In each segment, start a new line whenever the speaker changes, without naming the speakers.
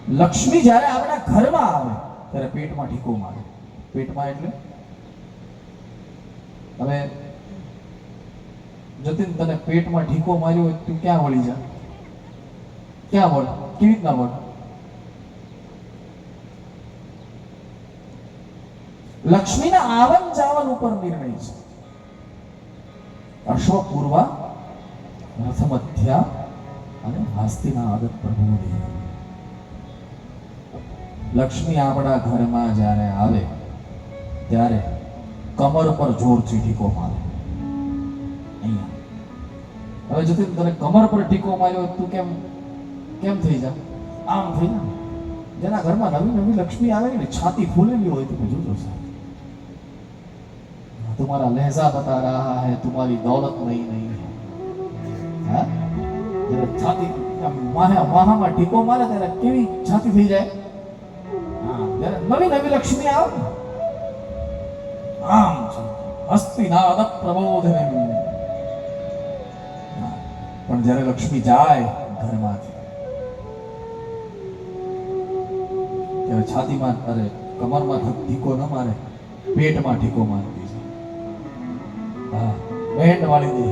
લક્ષ્મી જ્યારે આપણા ઘરમાં આવે ત્યારે પેટમાં ઢીકો મારે. પેટમાં એટલે હવે જતીન તને પેટમાં ઢીકો માર્યો હોય તું ક્યાં વળી જા? ક્યાં વળ? કેવી રીતના વળ? લક્ષ્મીના આવન જાવન ઉપર નિર્ણય છે. અશ્વપૂર્વા, રથમધ્યા અને હાસ્તિના આદત પ્રભુની. લક્ષ્મી આપણા ઘરમાં જ્યારે આવે ત્યારે કમર પર જોરથી ઢીકો મારે. અહીંયા હવે જતીન તને કમર પર ઢીકો માર્યો તું કેમ કેમ થઈ જા? આમ થઈ જા. જેના ઘરમાં નવી નવી લક્ષ્મી આવે ને છાતી ફૂલેલી હોય તો જોજો સાહેબ, तुम्हारा लहजा बता रहा है तुम्हारी दौलत नहीं नहीं है. हाँ, जरा छाती माहा ढीको मारे तेरा केवी छाती થઈ જાય. હા, જરા નવી નવી લક્ષ્મી આવે આમ હસ્તિનાદ પ્રબોધને. પણ જ્યારે લક્ષ્મી જાય ઘરમાંથી ત્યારે છાતીમાં અરે કમરમાં ઢીકો ન મારે, પેટમાં ઢીકો મારે. પેટ વાળી દે.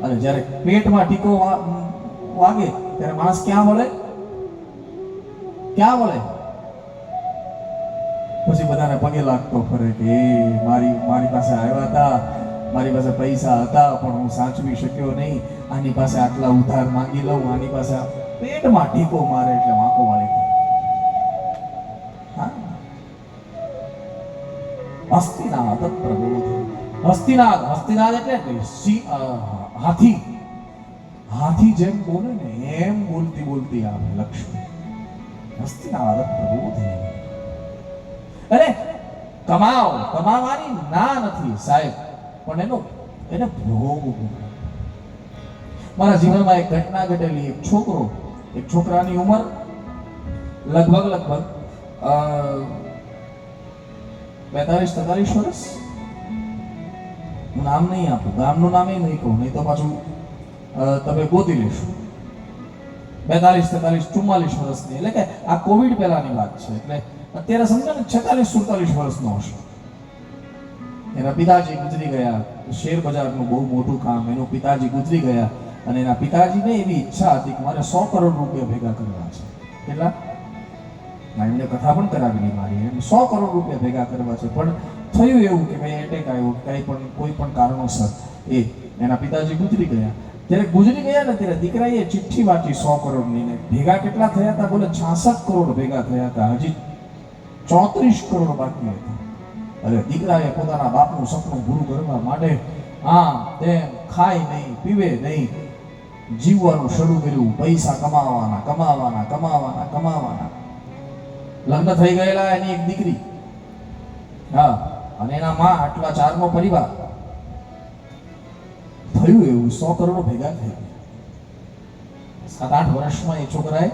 અને જ્યારે પેટમાં ટીકો વાગે ત્યારે માણસ ક્યાં વળે? ક્યાં વળે? પછી બધાને પગે લાગતો ફરે કે મારી પાસે આવ્યા હતા, મારી પાસે પૈસા હતા પણ હું સાચવી શક્યો નહીં, આની પાસે આટલા ઉધાર માંગી લઉં, આની પાસે. પેટમાં ટીકો મારે એટલે વાંકો વાળી દે. હસ્તિનાદ પ્રબોધ. હસ્તિનાદ એટલે હાથી. હાથી જેમ બોલે ને એમ બોલતી બોલતી આવે લક્ષ્મી. હસ્તિનાદ પ્રબોધે. અરે કમાવાની ના નથી સાહેબ, પણ એને ભોગ. મારા જીવનમાં એક ઘટના ઘટેલી. એક છોકરાની ઉંમર લગભગ 45-43 વર્ષ. હું નામ નહીં આપું, ગામનું નામ નહીં કહું, નહીં તો પાછું તમે ગોતી લેશો. 42-43-44 વર્ષની, એટલે કે આ કોવિડ પહેલાની વાત છે. એટલે અત્યારે સમજો ને 46-47 વર્ષનો હશે. એના પિતાજી ગુજરી ગયા. શેર બજારનું બહુ મોટું કામ, એનું પિતાજી ગુજરી ગયા અને એના પિતાજીને એવી ઈચ્છા હતી કે મારે 100 કરોડ રૂપિયા ભેગા કરવા છે. કેટલા? એમને કથા પણ કરાવેલી મારી. એમ 100 કરોડ રૂપિયા ભેગા કરવા છે. પણ થયું એવું કે ભાઈ એટેક આવ્યો, કોઈ પણ કારણોસર એના પિતાજી ગુજરી ગયા. જ્યારે ગુજરી ગયા ને ત્યારે દીકરાએ ચિઠ્ઠી વાંચી 100 કરોડની ને ભેગા કેટલા થયા હતા? બોલે 66 કરોડ ભેગા થયા હતા. હજી 34 કરોડ બાકી હતા. અરે દીકરાએ પોતાના બાપનું સપનું પૂરું કરવા માટે આમ તેમ ખાય નહીં, પીવે નહીં, જીવવાનું શરૂ કર્યું. પૈસા કમાવાના. લગ્ન થઈ ગયેલા એની એક દીકરી, હા, અને એના માં, આટલા 4નો પરિવાર. થયું એવું 100 કરોડ ભેગા થઈ ગયા. 7-8 વર્ષમાં એ છોકરાએ,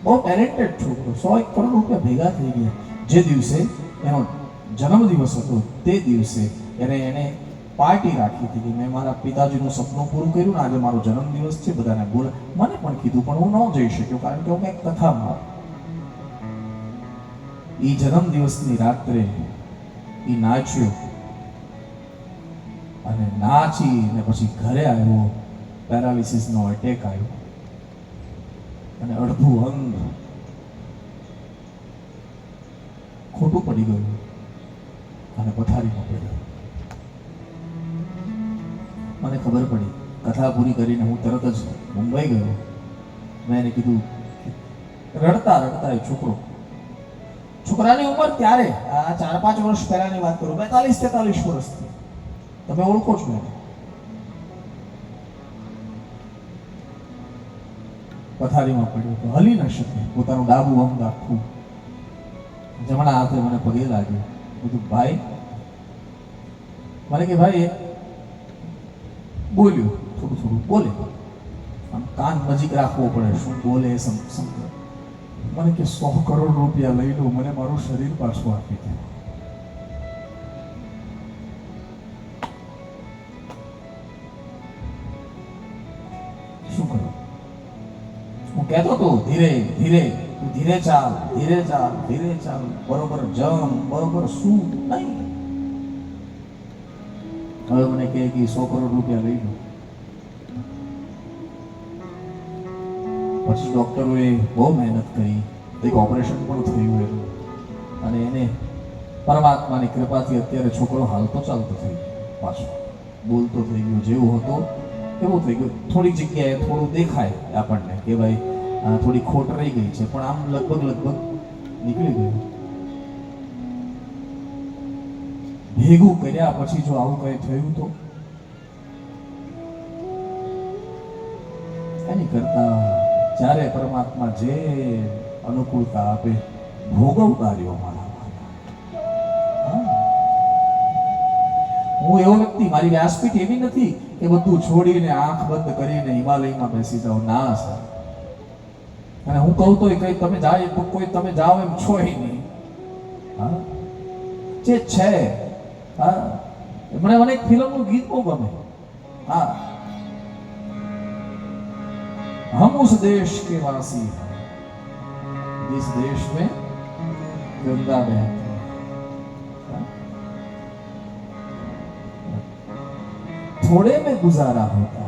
બહુ ટેલેન્ટેડ છોકરો, 100 કરોડ રૂપિયા ભેગા થઈ ગયા. જે દિવસે એનો જન્મદિવસ હતો તે દિવસે એને પાર્ટી રાખી હતી કે મેં મારા પિતાજીનું સપનું પૂરું કર્યું ને આજે મારો જન્મદિવસ છે, બધાને બોલે. મને પણ કીધું પણ હું ન જઈ શક્યો કારણ કે હું કંઈક કથામાં. એ જન્મદિવસની રાત્રે એ નાચ્યો અને નાચી ને પછી ઘરે આવ્યો. પેરાલિસિસનો એટેક આવ્યો અને અડધું અંગ ખોટું પડી ગયું અને પથારીમાં પડ્યો. મને ખબર પડી. કથા પૂરી કરીને હું તરત જ મુંબઈ ગયો. મેં એને કીધું, રડતા એ છોકરાની ઉંમર ત્યારે આ 4-5 વર્ષ પહેલાની વાત કરું, 42-43 વર્ષથી. તમે ઓળખો છો એને? પથારીમાં પડ્યો તો હલી ન શકે. પોતાનું ડાબું અંગ આખું, જમણા હાથે મને પગે લાગ્યો. કીધું ભાઈ, મને કે ભાઈ બોલ્યું, થોડું બોલે, આમ કાન નજીક રાખવો પડે, શું બોલે એ સમજો. મને કે 100 કરોડ રૂપિયા લઈ લો, મને મારું શરીર પાછું આપી દે. શું કરું? કહેતો તો ધીરે ધીરે ધીરે ચાલ, ધીરે ચાલ, ધીરે ચાલ, બરોબર જમ, બરોબર શું નહીં. હવે મને કહે કે 100 કરોડ રૂપિયા લઈ લો. પછી ડોક્ટરોએ બહુ મહેનત કરી, એક ઓપરેશન પણ થયું એનું, અને એને પરમાત્માની કૃપાથી અત્યારે છોકરો હાલતો ચાલતો થઈ ગયો, પાછો બોલતો થઈ ગયો, જેવો હતો એવું થઈ ગયું. થોડી જગ્યાએ થોડું દેખાય આપણને કે ભાઈ થોડી ખોટ રહી ગઈ છે, પણ આમ લગભગ નીકળી ગયું. ભેગું કર્યા પછી જો આવું કઈ થયું તો એની કરતા જ્યારે પરમાત્મા જે અનુકૂળતા આપે ભોગવતા રહ્યો મારા. હું એવો વ્યક્તિ, મારી વ્યાસપીઠ એવી નથી કે બધું છોડીને આંખ બંધ કરીને હિમાલયમાં બેસી જાવ, ના સર. અને હું કહું તો કઈ તમે જાય તો કોઈ તમે જાઓ એમ છો નહીં. હા, જે છે. હા, મને એક ફિલ્મનું ગીત બહુ ગમે. હા, हम उस देश के वासी हैं जिस देश में गंगा बहती है, थोड़े में गुजारा होता है.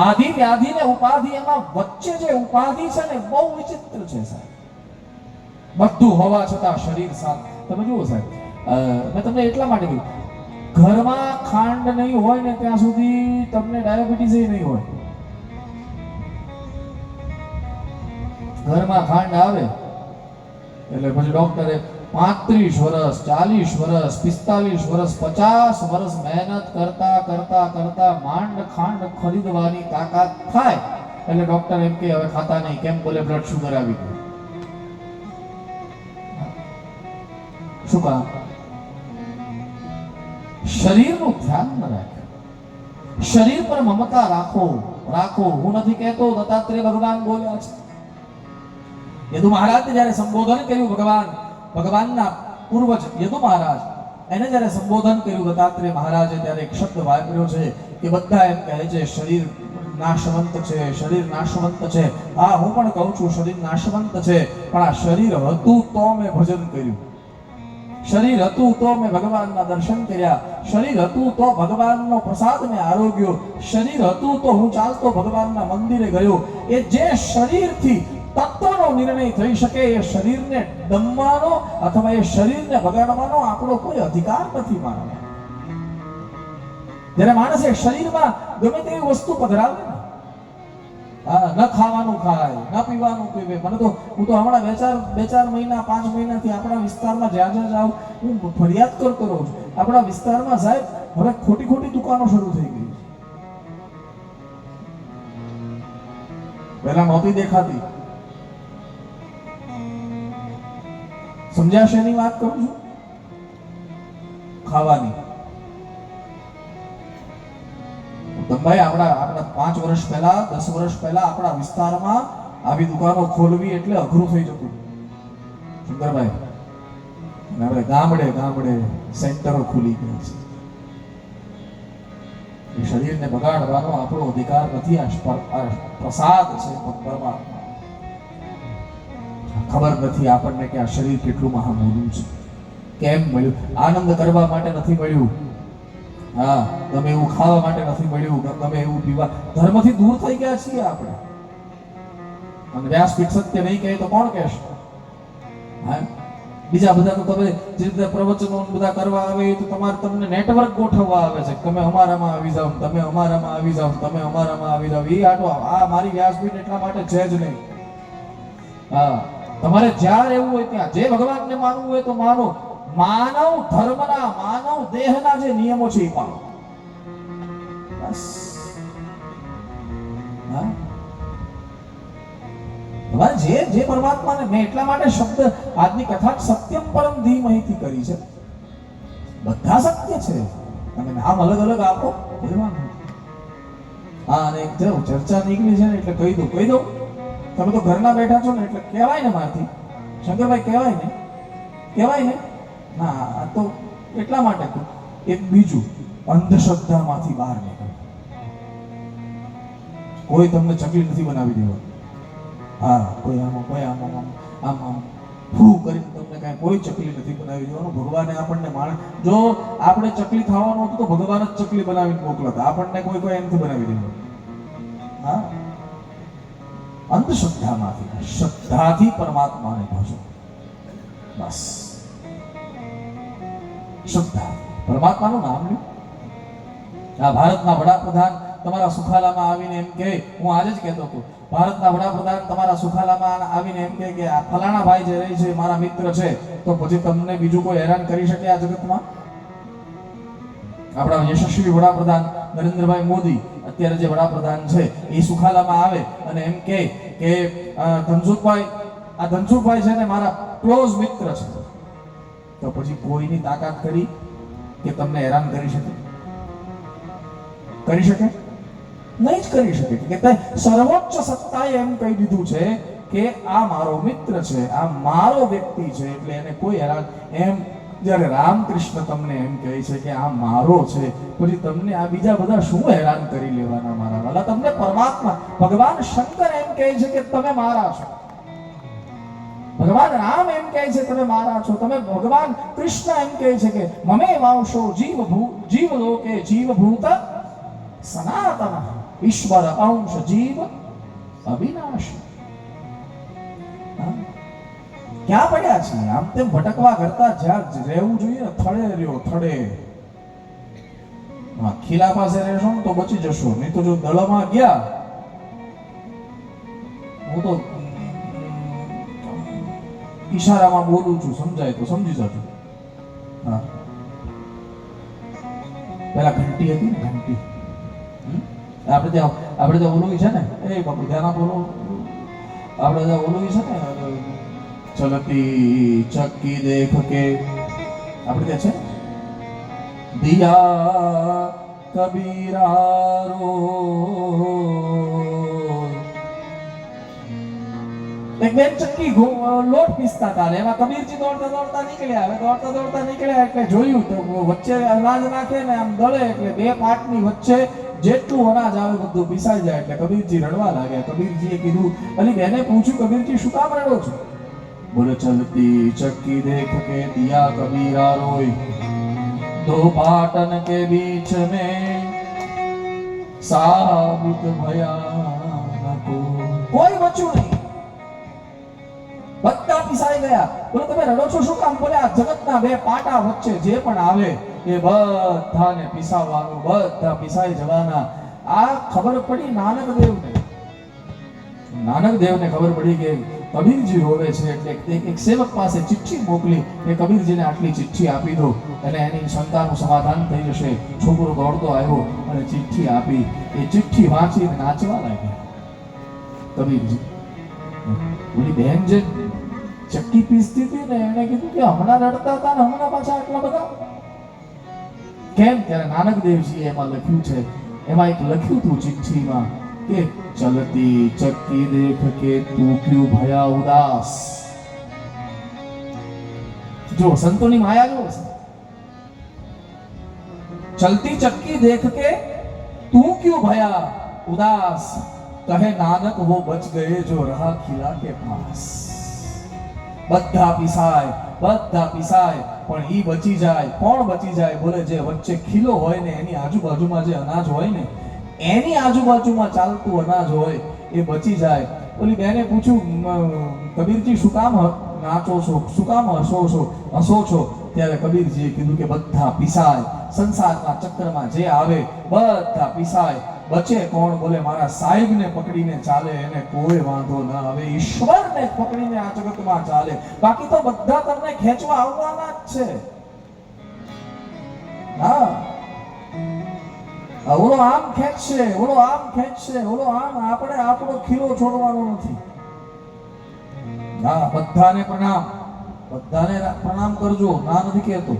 आदि व्याधि ने उपाधि, एમાં વચ્ચે જે ઉપાધિ છે ને બહુ વિચિત્ર છે સાહેબ. બધું હોવા છતાં શરીર સાથ. તમે જુઓ સાહેબ, મેં તમને એટલા માટે કહ્યું, ઘરમાં ખાંડ નહીં હોય ને ત્યાં સુધી તમને ડાયાબિટીસ નહીં હોય. ઘરમાં ખાંડ આવે એટલે પછી ડોક્ટરે 35 વર્ષ, 40 વર્ષ, 45 વર્ષ, 50 વર્ષ મહેનત કરતા કરતા કરતા માંડ ખાંડ ખરીદવાની તાકાત થાય એટલે ડોક્ટર એમ કે હવે ખાતા નહીં. કેમ? બોલે બ્લડ શુગર આવી ગયું. શું કામ? શરીરનું ધ્યાન ન રાખે. શરીર પર મમતા રાખો. હું નથી કહેતો, દત્તાત્રેય ભગવાન બોલ્યા છે. યદુ મહારાજને જ્યારે સંબોધન કર્યું, ભગવાનના પૂર્વજ યદુ મહારાજ એને જ્યારે સંબોધન કર્યું દત્તાત્રેય મહારાજે, ત્યારે એક શબ્દ વાપર્યો છે કે બધા એમ કહે છે શરીર નાશવંત છે, શરીર નાશવંત છે. હા, હું પણ કહું છું શરીર નાશવંત છે, પણ આ શરીર હતું તો મેં ભજન કર્યું, શરીર હતું તો મેં ભગવાનના દર્શન કર્યા, શરીર હતું તો ભગવાનનો પ્રસાદ મેં આરોગ્યો, શરીર હતું તો હું ચાલતો ભગવાનના મંદિરે ગયો. એ જે શરીરથી તત્વનો નિર્ણય થઈ શકે, એ શરીરને દમવાનો અથવા એ શરીરને બગાડવાનો આપણો કોઈ અધિકાર નથી માનવાનો. જ્યારે માણસ એ શરીરમાં ગમે તેવી વસ્તુ પધરાવે ને, ન ખાવાનું ખાય, ન પીવાનું પીવે. મને તો હું તો હમણાં બે ચાર મહિના 5 મહિનાથી આપણા વિસ્તારમાં જ્યાં જાઉં હું ફરિયાદ કરતો રહું છું. આપણા વિસ્તારમાં સાહેબ હવે ખોટી દુકાનો શરૂ થઈ ગઈ. પહેલા નહોતી દેખાતી. સમજ્યા શેની વાત કરું છું? ખાવાની. ભાઈ આપણા 5 વર્ષ પહેલા, 10 વર્ષ પહેલા આપણા વિસ્તારમાં આવી દુકાનો ખોલવી એટલે અઘરું થઈ જતું સુંદરભાઈ. અને હવે ગામડે સેન્ટરો ખુલી ગયા છે. એ શરીરને બગાડવાનો આપણો અધિકાર નથી. આ પ્રસાદ છે પરમાત્મા. ખબર નથી આપણને કે આ શરીર કેટલું મહામૂલ્ય છે. કેમ મળ્યું? આનંદ કરવા માટે નથી મળ્યું. હા, તમે એવું ખાવા માટે નથી મળ્યું, તમે એવું પીવા. ધર્મથી દૂર થઈ ગયા છીએ આપણે. અને વ્યાસપીઠ સત્ય નહીં કહે તો કોણ કહેશે? હા, બીજા બધા તો તમે જે રીતે પ્રવચનો બધા કરવા આવે તો તમને નેટવર્ક ગોઠવવા આવે છે. તમે અમારામાં આવી જાઓ, તમે અમારામાં આવી જાઓ, તમે અમારામાં આવી જાઓ. એ આટો આ મારી વ્યાસપીઠ એટલા માટે છે જ નહીં. હા, તમારે જ્યાં રહેવું હોય ત્યાં, જે ભગવાનને માનવું હોય તો માનો. માનવ ધર્મના, માનવ દેહના જે નિયમો છે એ પાળો. બસ. હા, જે પરમાત્માને મેં એટલા માટે શબ્દ આજની કથા સત્યમ પરમ ધીમહિથી કરી છે. બધા સત્ય છે, અને નામ અલગ અલગ આપો કહેવાનું. હા, અને એક ચર્ચા નીકળી છે ને એટલે કહી દઉં. તમે તો ઘરના બેઠા છો ને એટલે કહેવાય ને મારથી. શંકરભાઈ કહેવાય ને. ના, આ તો એટલા માટે એક બીજું અંધશ્રદ્ધામાંથી બહાર નીકળો. કોઈ તમને ચકલી નથી બનાવી દેવા. હા, કોઈ આમ આમ ફૂ કરીને તમને કાંઈ કોઈ ચકલી નથી બનાવી દેવાનું. ભગવાને આપણને જો આપણે ચકલી ખાવાનું હતું તો ભગવાન જ ચકલી બનાવીને મોકલતા. આપણને કોઈ એમ નથી બનાવી દેવાનું. હા, અંધશ્રદ્ધામાંથી શ્રદ્ધાથી પરમાત્માને ભજો. બસ શ્રદ્ધા, પરમાત્માનું નામ લ્યો. આ ભારતના વડાપ્રધાન તમારા સુખાલામાં આવીને એમ કહે, હું આજે જ કહેતો હતો, ભારતના વડાપ્રધાન તમારા સુખાલામાં આવીને એમ કહે કે આ ફલાણા ભાઈ જે રહી છે મારા મિત્ર છે, તો પછી તમને બીજું કોઈ હેરાન કરી શકે આ જગતમાં? આપણા યશસ્વી વડાપ્રધાન નરેન્દ્રભાઈ મોદી અત્યારે જે વડાપ્રધાન છે એ સુખાલામાં આવે અને એમ કહે કે ધનસુખભાઈ છે ને મારા ક્લોઝ મિત્ર છે, તો પછી કોઈની તાકાત કરી કે તમને હેરાન કરી શકે? કરી શકે? નહીં જ કરી શકે. કે સર્વોચ્ચ સત્તાએ એમ કહી દીધું છે કે આ મારો મિત્ર છે, આ મારો વ્યક્તિ છે, એટલે એને કોઈ હેરાન. એમ જ્યારે રામકૃષ્ણ તમને એમ કહે છે કે આ મારો છે, પછી તમને આ બીજા બધા શું હેરાન કરી લેવાના મારા વાલા? તમને પરમાત્મા ભગવાન શંકર એમ કહે છે કે તમે મારા છો, ભગવાન રામ એમ કહે છે તમે મારા છો, તમે ભગવાન કૃષ્ણ એમ કહે છે કે મમે વાંશો જીવ લોકે જીવભૂત સનાતન ઈશ્વર અંશ જીવ અવિનાશી. ક્યાં પડ્યા છે? આમ તેમ ભટકવા કરતા જ્યાં રહેવું જોઈએ ને થડે રહ્યો, થડે. ખીલા પાસે રહેશો ને તો બચી જશો, નહીં તો જો દળમાં ગયા, હું તો ઈશારામાં બોલું છું, સમજાય તો સમજી જજો. હા, પેલા ઘંટી હતી ને, ઘંટી આપણે ત્યાં ઓલું છે ને, એ બાપુ ધ્યાન આપો, આપણે ત્યાં ઓલું છે ને, ચલતી ચક્કી દેખ કે, આપણે ત્યાં છે દિયા કબીરા રો. એક બેન ચક્કી લોટ પીસતા હતા, એમાં કબીરજી દોડતા દોડતા નીકળ્યા, એટલે જોયું તો વચ્ચે અનાજ નાખે ને આમ દળે, એટલે બે પાટની વચ્ચે જેટલું અનાજ આવે બધું પીસાઈ જાય. એટલે કબીરજી રડવા લાગ્યા. કબીરજીએ કીધું, અલી બેને પૂછ્યું, કબીરજી શું કામ રડો છો? બોલે, ચલતી ચક્કી દેખ કે દિયા કબીરા રોય, દો પાટન કે બીચ में साबुत भया કોઈ બચ્યું નહીં, બધા પીસાઈ ગયા. બોલે, તમે રડો છો શું કામ? બોલે, આ જગતના બે પાટા વચ્ચે જે પણ આવે એ બધાને પીસાવવાનું, બધા પીસાઈ જવાના. આ ખબર પડી નાનક દેવને ખબર પડી કે કબીરજી રોવે છે, એટલે એક સેવક પાસે ચિઠ્ઠી મોકલી કે કબીરજીને આટલી ચિઠ્ઠી આપી દો અને એની શંકાનું સમાધાન થઈ જશે. છોકરો દોડતો આવ્યો અને ચિઠ્ઠી આપી. એ ચિઠ્ઠી વાંચીને નાચવા લાગ્યા કબીરજી. ઓલી બેન જે ચક્કી પીસતી હતી ને, એને કીધું કે હમણાં રડતા હતા ને હમણાં પાછા આટલા બધા કેમ? ત્યારે નાનકદેવજીએ એમાં લખ્યું છે, એમાં એક લખ્યું હતું ચિઠ્ઠીમાં કે ચલતી ચક્કી દેખ કે તું ક્યું ભયા ઉદાસ. જો સંતોની માયા જો, ચલતી ચક્કી દેખ કે તું ક્યું ભયા ઉદાસ, કહે નાનક वो बच गए जो रहा खिला के पास. બધા પીસાય પણ ઈ બચી જાય. કોણ બચી જાય? બોલે, જે વચ્ચે ખીલો હોય ને, એની આજુબાજુમાં જે અનાજ હોય ને, એની આજુબાજુમાં ચાલતું અનાજ હોય એ બચી જાય. ઓલી બેને પૂછ્યું, કબીરજી શું કામ નાચો છો, શું કામ હસો છો? ત્યારે કબીરજીએ કીધું કે બધા પીસાય, સંસારના ચક્રમાં જે આવે બધા પીસાય, બચે કોણ? બોલે, મારા સાહેબને પકડીને ચાલે એને કોઈ વાંધો ન આવે, ઈશ્વરને પકડીને આ જગતમાં ચાલે, બાકી તો બધા તમને ખેંચવા આવવાના જ છે. હા, ઓલો આમ ખેંચશે, ઓલો આમ, આપણે આપણો ખીલો છોડવાનો નથી. હા, બધાને પ્રણામ કરજો, ના નથી કહેતો.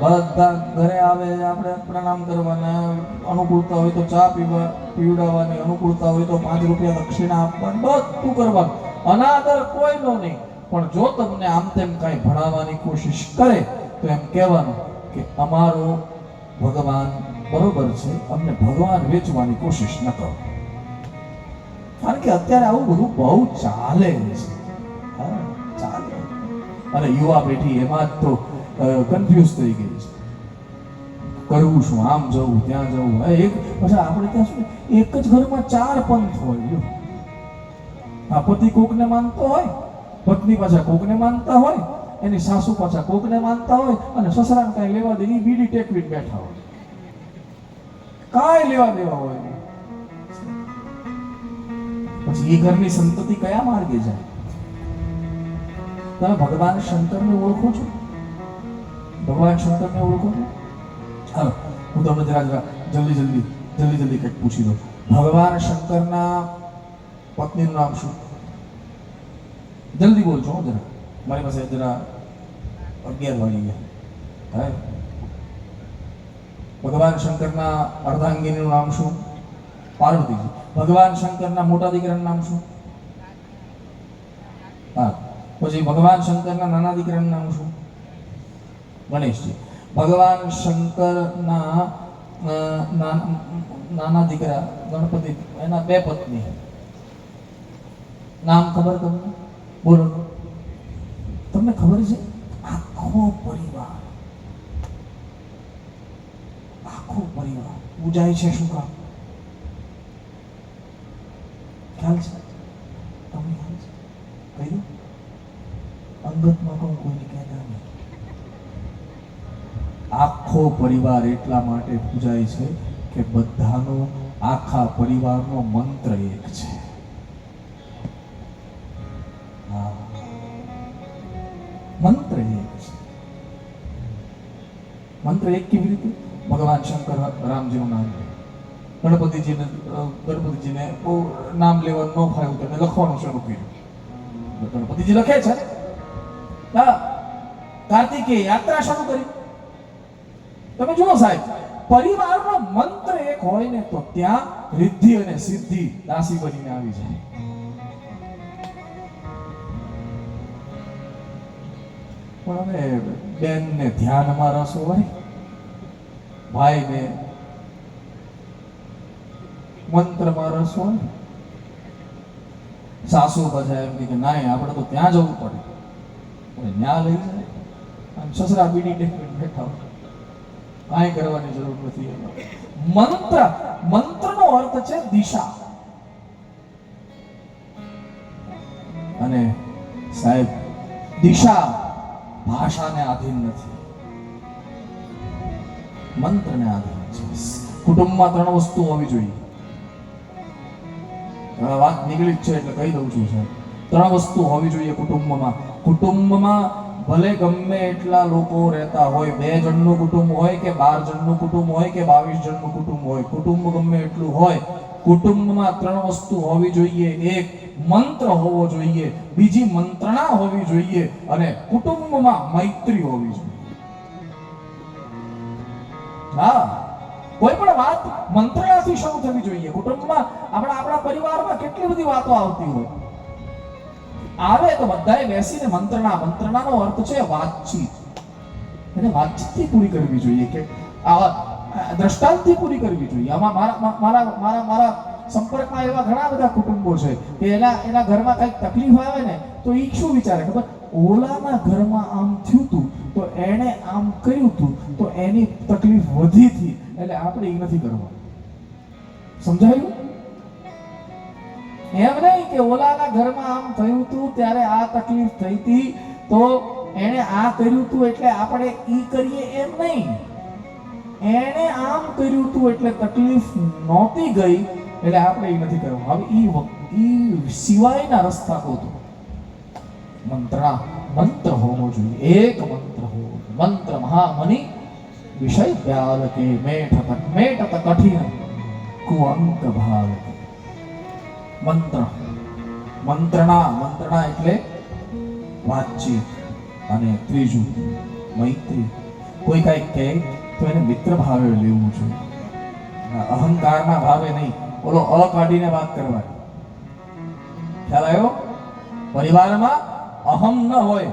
બધા ઘરે આવે આપણે પ્રણામ કરવાના, અનુકૂળતા હોય તો ચા પીવડાવવાની, અનુકૂળતા હોય તો 5 રૂપિયા દક્ષિણા આપવાની, બધું કરવાનું, અનાદર કોઈનો નહીં. પણ જો તમને આમ તેમ કાંઈ ભણાવવાની કોશિશ કરે તો એમ કહેવાનું કે અમારો ભગવાન બરોબર છે, અમને ભગવાન વેચવાની કોશિશ ન કરો. કારણ કે અત્યારે આવું બધું બહુ ચાલે છે. હા, ચાલે. અને યુવા પેઢી એમાં જ તો કન્ફ્યુઝ થઈ ગઈ છે. કરવું શું, આમ જવું ત્યાં જવું. એક પછી આપણે ત્યાં શું, એક જ ઘરમાં 4 પંથ હોય. આ પતિ કોકને માનતો હોય, પત્ની પાછા કોકને માનતા હોય, એની સાસુ પાછા કોકને માનતા હોય, અને સસરાને કાંઈ લેવા દે, ઈ બીડી ટેકવીને બેઠા હોય, કાંઈ લેવા દેવા હોય. પછી એ ઘરની સંતતિ કયા માર્ગે જાય? તમે ભગવાન શંકરને ઓળખો છો? ભગવાન શંકરને ઓળખો છો? હા, હું તમને જરા જલ્દી કંઈક પૂછી દઉં. ભગવાન શંકરના પત્નીનું નામ શું? જલ્દી બોલજો જરા, મારી પાસે જરા 11 વાગી ગયા. ભગવાન શંકરના અર્ધાંગીનું નામ શું? પાર્વતીજી. ભગવાન શંકરના મોટા દીકરાનું નામ શું? હા. પછી ભગવાન શંકરના નાના દીકરાનું નામ શું? ગણેશજી. ભગવાન શંકરના નાના દીકરા ગણપતિ, એના 2 પત્ની, નામ ખબર તમને? બોલો. તમને ખબર છે? આખો પરિવાર પૂજાય છે. શું કામ? ખ્યાલ છે તમને? ખ્યાલ છે? કહી દો. અંગતમાં પણ કોઈને કહેતા નહીં. આખો પરિવાર એટલા માટે પૂજાય છે કે બધાનો, આખા પરિવારનો મંત્ર એક છે. મંત્ર એક છે. મંત્ર એક કેવી રીતે? ભગવાન શંકર રામજીનું નામ, ગણપતિજીને નામ લેવાનું ન ફાવ્યું તો લખવાનું શરૂ કર્યું. ગણપતિજી લખે છે. હા, કાર્તિકેય યાત્રા શરૂ કરી. તમે જુઓ સાહેબ, પરિવારનો મંત્ર એક હોય ને તો ત્યાં રિદ્ધિ અને સિદ્ધિ દાસી બનીને આવી જાય. પણ હવે બેનને ધ્યાનમાં રસ હોય, ભાઈને મંત્રમાં રસ હોય, સાસુ પાછા એમ કે ના આપણે તો ત્યાં જવું પડે, ત્યાં લઈ જાય. અને સસરા બીડી ટેકવીને બેઠા હોય, કાંઈ કરવાની જરૂર નથી. મંત્રનો અર્થ છે દિશા. અને સાહેબ, દિશા ભાષાને આધીન નથી, મંત્રને આધીન છે. કુટુંબમાં 3 વસ્તુ હોવી જોઈએ. વાત નીકળી જ છે એટલે કહી દઉં છું સાહેબ. 3 વસ્તુ હોવી જોઈએ કુટુંબમાં. કુટુંબમાં ભલે ગમે એટલા લોકો રહેતા હોય, 2 જણનું કુટુંબ હોય કે 12 જણનું કુટુંબ હોય કે 22 જણનું કુટુંબ હોય, કુટુંબ ગમે એટલું હોય, કુટુંબમાં 3 વસ્તુ હોવી જોઈએ. એક મંત્ર હોવો જોઈએ, બીજી મંત્રણા હોવી જોઈએ, અને કુટુંબમાં મૈત્રી હોવી જોઈએ. હા, કોઈ પણ વાત મંત્રણાથી શરૂ થવી જોઈએ. કુટુંબમાં આપણા પરિવારમાં કેટલી બધી વાતો આવતી હોય, આવે તો બધાએ બેસીને મંત્રણાનો અર્થ છે વાતચીત. એને વાતચીતથી પૂરી કરવી જોઈએ, કે આ દ્રષ્ટાંતથી પૂરી કરવી જોઈએ. આમાં મારા સંપર્કમાં એવા ઘણા બધા કુટુંબો છે કે એના ઘરમાં કંઈક તકલીફ આવે ને તો ઈ શું વિચારે ખબર? ઓલાના ઘરમાં આમ થયું હતું તો એણે આમ કર્યું હતું તો એની તકલીફ વધી હતી, એટલે આપણે એ નથી કરવાનું. સમજાયું? એમ નહીં કે ઓલાના ઘરમાં આમ થયું હતું ત્યારે આ તકલીફ થઈ હતી તો એણે આ કર્યું હતું એટલે આપણે ઈ કરીએ, એમ નહીં. એણે આમ કર્યું હતું એટલે તકલીફ નહોતી ગઈ એટલે આપણે એ નથી કરવું. હવે ઈ સિવાયના રસ્તા ગોતો. મંત્ર હોવો જોઈએ, એક મંત્ર હોવો જોઈએ. મંત્ર મહામની વિષય વ્યાલ કે મેઠત કઠિન કુઅંક ભાલ. મંત્રણા એટલે વાતચીત. અને ત્રીજું મૈત્રી. કોઈ કાંઈક કહે તો એને મિત્ર ભાવે લેવું જોઈએ, અહંકારના ભાવે નહીં. બોલો, કાઢીને વાત કરવાની. ખ્યાલ આવ્યો? પરિવારમાં અહમ ન હોય,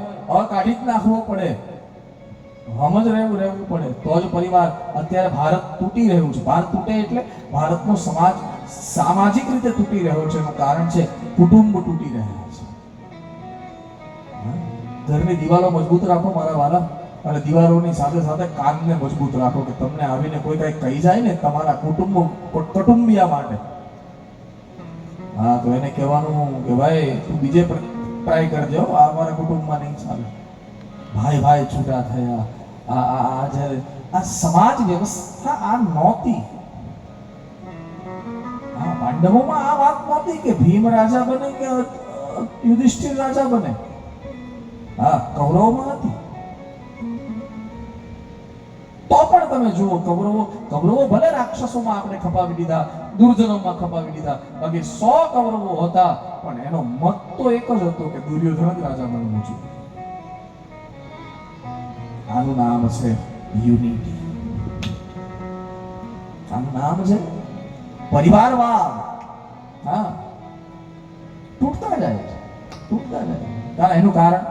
કાઢી જ નાખવો પડે. સમજ રહેવું પડે તો જ પરિવાર. અત્યારે ભારત તૂટી રહ્યું છે. ભારત તૂટે એટલે ભારતનો સમાજ સામાજિક રીતે તૂટી રહ્યો છે. એનું કારણ છે કુટુંબ તૂટી રહ્યા છે. ઘરની દિવાલો મજબૂત રાખો મારા વાલા, અને દિવાલોની સાથે સાથે કાનને મજબૂત રાખો કે તમને આવીને કોઈ કઈ કહી જાય ને તમારા કુટુંબિયા માટે, હા તો એને કહેવાનું કે ભાઈ તું બીજે ટ્રાય કરજો, આ અમારા કુટુંબમાં નહીં ચાલે. ભાઈ ભાઈ છૂટા થયા. આ સમાજ વ્યવસ્થા આ નહોતી. હા, પાંડવોમાં આ વાત નહોતી કે ભીમ રાજા બને કે યુધિષ્ઠિર રાજા બને. હા, કૌરવોમાં હતી. તો પણ તમે જુઓ કૌરવો ભલે રાક્ષસોમાં આપણે ખપાવી દીધા, દુર્જનોમાં ખપાવી દીધા, બાકી 100 કૌરવો હતા, પણ એનો મત તો એક જ હતો કે દુર્યોધન જ રાજા બનવું છે. આનું નામ છે યુનિટી. આનું નામ છે પરિવારવાદ. હા, તૂટતા જાય. કારણ એનું કારણ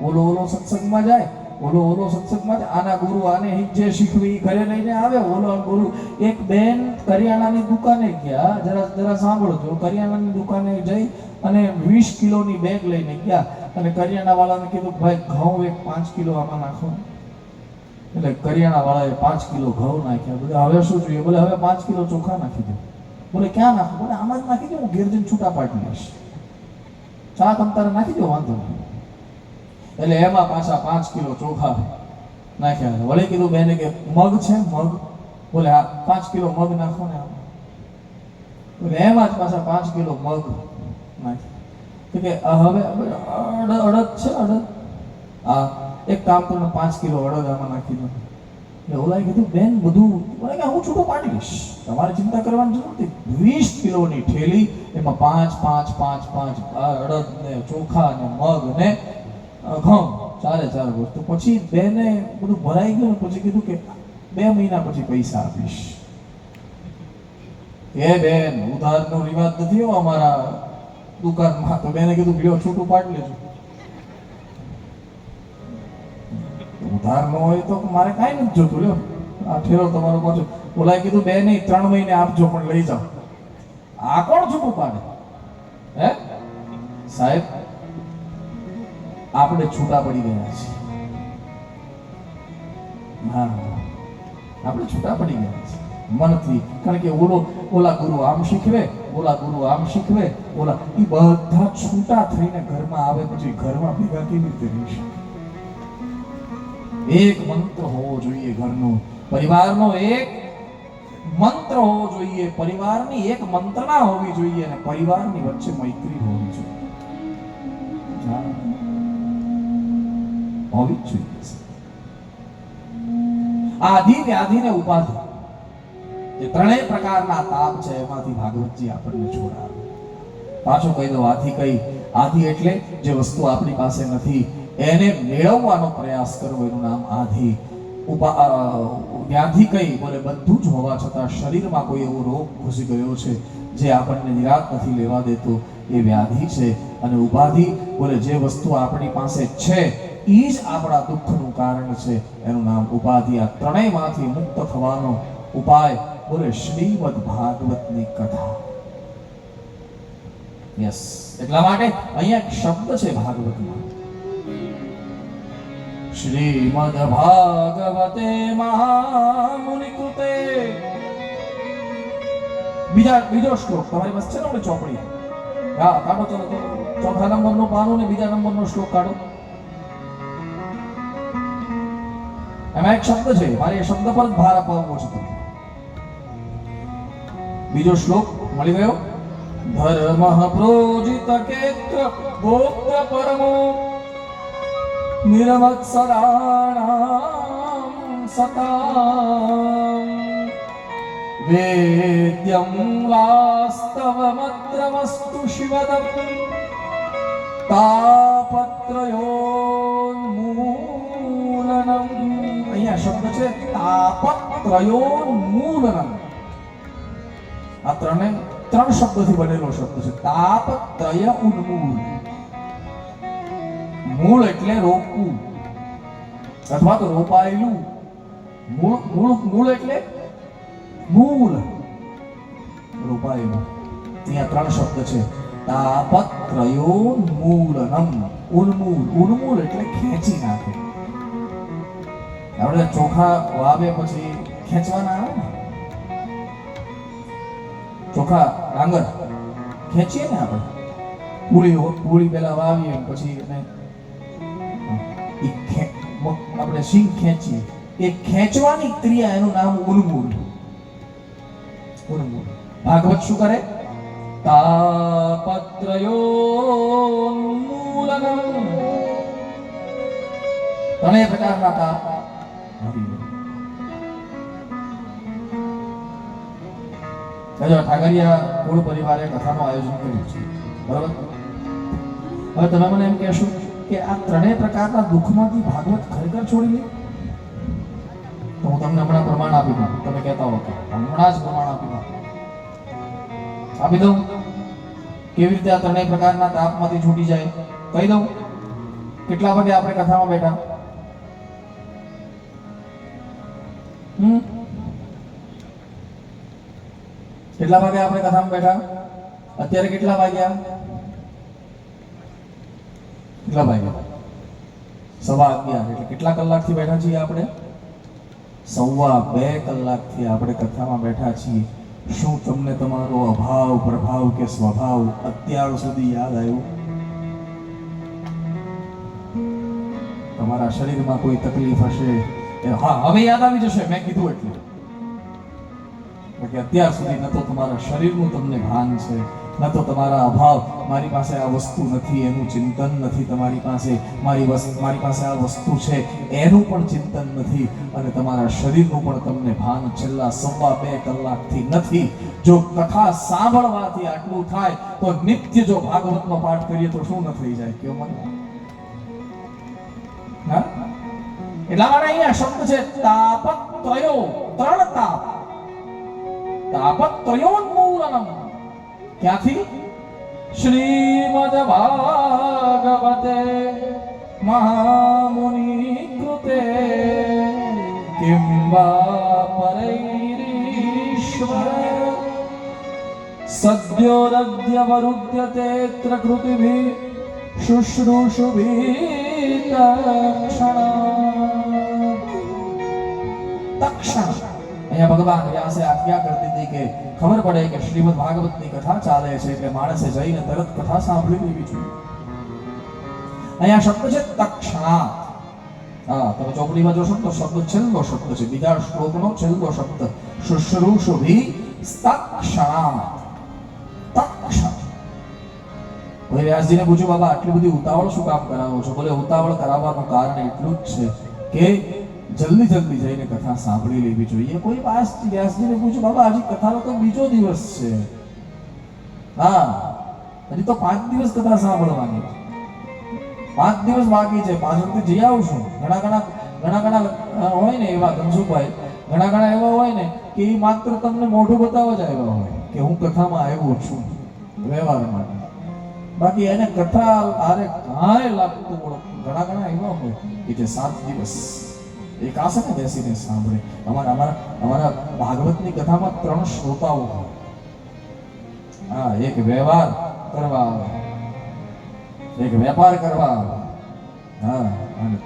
ઓલો સત્સંગમાં જાય, ઓલો સત્સંગમાં આના ગુરુ આને જે શીખવી ઘરે લઈને આવે. ઓલો ગુરુ એક બેન કરિયાણાની દુકાને ગયા, જરા સાંભળજો, કરિયાણાની દુકાને જઈ અને 20 કિલોની બેગ લઈને ગયા અને કરિયાણા વાળાને કીધું ભાઈ ઘઉં એક 5 કિલો આમાં નાખો. એટલે કરિયાણા વાળાએ 5 કિલો ઘઉં નાખ્યા. બોલે હવે શું જોઈએ? બોલે હવે 5 કિલો ચોખા નાખી દો. બોલે ક્યાં નાખો? બોલે આમાં જ નાખી દો, હું ઘેર જઈને છૂટા પાડી લઈશ. ચા તમતારે નાખી દો, વાંધો નહીં. એટલે એમાં પાછા 5 કિલો ચોખા નાખ્યા. વળી કીધું બેને કે મગ છે મગ? બોલે હા 5 કિલો મગ નાખો ને. બોલે એમાં જ પાછા 5 કિલો મગ નાખ્યા. કે હવે અડદ છે, અડદ? હા, એક કામ કરીને 5 કિલો અડદ આમાં નાખી દો. એટલે ઓલાએ કીધું બેન બધું, બોલે કે હું છૂટું પાડી લઈશ, તમારે ચિંતા કરવાની જરૂર નથી. 20 કિલોની ઠેલી, એમાં 5 અડદ ને ચોખા ને મગ ને ઘઉં, 4 વસ્તુ. પછી બેને બધું ભરાઈ ગયું. પછી કીધું કે 2 મહિના પછી પૈસા આપીશ. એ બેન ઉધારનો રિવાજ નથી હો અમારા દુકાનમાં. તો બેને કીધું લ્યો છૂટું પાડી લેજો. ઉધાર ન હોય તો મારે કાંઈ નથી જોતું, લ્યો આ ઠેરો તમારો પાછો. ઓલાએ કીધું 2 નહીં 3 મહિને આપજો પણ લઈ જાઓ. આ કોણ છૂટું પાડે? હે સાહેબ, આપણે છૂટા પડી ગયા છીએ. હા, આપણે છૂટા પડી ગયા છીએ મનથી. કારણ કે ઓલા ગુરુ આમ શીખવે, ઓલા ગુરુ આમ શીખવે, ઓલા એ બધા છૂટા થઈને ઘરમાં આવે, પછી ઘરમાં ભેગા કેવી રીતે રહી શકે? એક મંત્ર હોવો જોઈએ ઘરનો, પરિવારનો એક મંત્ર હોવો જોઈએ, પરિવારની એક મંત્રણા હોવી જોઈએ, અને પરિવારની વચ્ચે મૈત્રી હોવી જોઈએ. હોવી જ જોઈએ. આદિ વ્યાધિ ને ઉપાધિ, જે ત્રણેય પ્રકારના તાપ છે, એમાંથી ભાગવતજી આપણને છોડાવે. પાછો કહી દો, આધિ એટલે જે વસ્તુ આપણી પાસે નથી એને મેળવવાનો પ્રયાસ કરવો, એનું નામ આધિ. વ્યાધિ કઈ? બોલે બધું જ હોવા છતાં શરીરમાં કોઈ એવો રોગ ઘૂસી ગયો છે જે આપણને નિરાત નથી લેવા દેતો, એ વ્યાધિ છે. અને ઉપાધિ બોલે જે વસ્તુ આપણી પાસે છે એ જ આપણા દુઃખનું કારણ છે, એનું નામ ઉપાધિ. આ ત્રણેયમાંથી મુક્ત થવાનો ઉપાય બોલે શ્રીમદ ભાગવતની કથા. યસ, એટલા માટે અહીંયા એક શબ્દ છે ભાગવતમાં, શ્રીમદ ભાગવતે મહામુનિ કૃતે. બીજો શ્લોક તમારી પાસે છે ને ચોપડી? હા, કાઢો. ચલો ચોથા નંબરનું પાનું ને બીજા નંબરનો શ્લોક કાઢો. એમાં એક શબ્દ છે, મારે એ શબ્દ પર ભાર અપાવવો છે. બીજો શ્લોક મળી ગયો. ધર્મઃ પ્રોજિત કેત્ર ગોત્ર પરમો નિરવત્સરાણામ સતામ વેદ્યમ વાસ્તવમત્ર વસ્તુ શિવદમ તાપત્રયોન્મૂલનમ. અહીંયા શબ્દ છે તાપત્રયોન્મૂલનમ. આ ત્રણ શબ્દથી બનેલો શબ્દ છે. તાપત્રય ઉન્મૂલ. મૂળ એટલે રોકવું, અથવા તો રોપાયેલું. મૂળ મૂળ મૂળ એટલે મૂળ, રોપાયેલું. ત્યાં ત્રણ શબ્દ છે, તાપત્રયોન્મૂલનમ. ઉન્મૂલ, ઉન્મૂલ એટલે ખેંચી નાખે. આપણે ચોખા વાવે પછી ખેંચવાના આવે ને, ચોખા ડાંગર ખેંચીએ ને આપણે, પૂળી પેલા વાવીએ પછી એને આપણે સિંગ ખેંચીએ, એ ખેંચવાની ક્રિયા, એનું નામ ઉન્મૂલ. ઉન્મૂલ. ભાગવત શું કરે? તાપત્રયોન્મૂલનમ. ત્રણેય પ્રકારના તાપ ઠાકરિયા કુળ પરિવારે કથાનું આયોજન કર્યું છે, બરાબર? હવે તમે મને એમ કહેશો કે આ ત્રણેય પ્રકારના દુઃખમાંથી ભાગવત ખરેખર છોડી લે? તો હું તમને હમણાં પ્રમાણ આપી દઉં. તમે કહેતા હો તો હમણાં જ પ્રમાણ આપી દઉં. કેવી રીતે આ ત્રણેય પ્રકારના તાપમાંથી છૂટી જાય કહી દઉં. કેટલા વાગે આપણે કથામાં બેઠા? કેટલા વાગે આપણે કથામાં બેઠા? અત્યારે કેટલા વાગ્યા? કેટલા વાગ્યા? 11:15. એટલે કેટલા કલાકથી બેઠા છીએ આપણે? 2.25 કલાકથી આપણે કથામાં બેઠા છીએ. શું તમને તમારો અભાવ, પ્રભાવ કે સ્વભાવ અત્યાર સુધી યાદ આવ્યો? તમારા શરીરમાં કોઈ તકલીફ હશે, હા હવે યાદ આવી જશે, મેં કીધું એટલે. કે અત્યાર સુધી ન તો તમારા શરીરનું તમને ભાન છે, ન તો તમારા અભાવ, મારી પાસે આ વસ્તુ નથી એનું ચિંતન નથી તમારી પાસે, મારી પાસે આ વસ્તુ છે એનું પણ ચિંતન નથી, અને તમારા શરીરનું પણ તમને ભાન છેલ્લા 2.25 કલાકથી નથી. જો કથા સાંભળવાથી આટલું થાય તો નિત્ય જો ભાગવતનો પાઠ કરીએ તો શું ન થઈ જાય? કયો મને. હા, એટલા માટે અહીંયા શબ્દ છે તાપત્રયો. ત્રણ તાપ. તાપત્રયોન્મૂલનમ. ક્યાંથી? શ્રીમદ ભાગવતે મહામુનિ કૃતે કિમ વા પરૈરીશ્વર સદ્યોરદ્યવરુદ્યતે કૃતિભિ શુશ્રૂષુભિ તક્ષણ. અહીંયા ભગવાન વ્યાસે આજ્ઞા કરી દીધી કે ખબર પડે કે શ્રીમદ ભાગવતની કથા ચાલે છે એટલે માણસે જઈને તરત કથા સાંભળી લેવી જોઈએ. અહીંયા શબ્દ છે તક્ષણાત. હા, તમે ચોપડીમાં જોશો તો શબ્દ છેલ્લો શબ્દ છે, બીજા શ્લોકનો છેલ્લો શબ્દ શુશ્રૂષુભિ તક્ષણાત. તક્ષણ. હવે વ્યાસજીને પૂછ્યું, બાબા આટલી બધી ઉતાવળ શું કામ કરાવો છો? બોલે ઉતાવળ કરાવવાનું કારણ એટલું જ છે કે જલ્દી જઈને કથા સાંભળી લેવી જોઈએ. કોઈ વ્યાસજીને પૂછ્યું, બાબા હજી કથાનો તો બીજો દિવસ છે, હા હજી તો 5 દિવસ કથા સાંભળવાની, 5 દિવસ બાકી છે, પાછળથી જઈ આવશું. ઘણા હોય ને એવા ધનસુખભાઈ, ઘણા એવા હોય ને કે એ માત્ર તમને મોઢું બતાવવા જ આવ્યા હોય કે હું કથામાં આવ્યો છું વ્યવહાર માટે, બાકી એને કથા આરે કાંઈ લાગતું. ઘણા એવા હોય કે જે 7 દિવસ એક આસને બેસીને સાંભળે. અમારા ભાગવતની કથામાં 3 શ્રોતાઓ હોય. હા, એક વ્યવહાર કરવા આવે, એક વેપાર કરવા આવે. હા, અને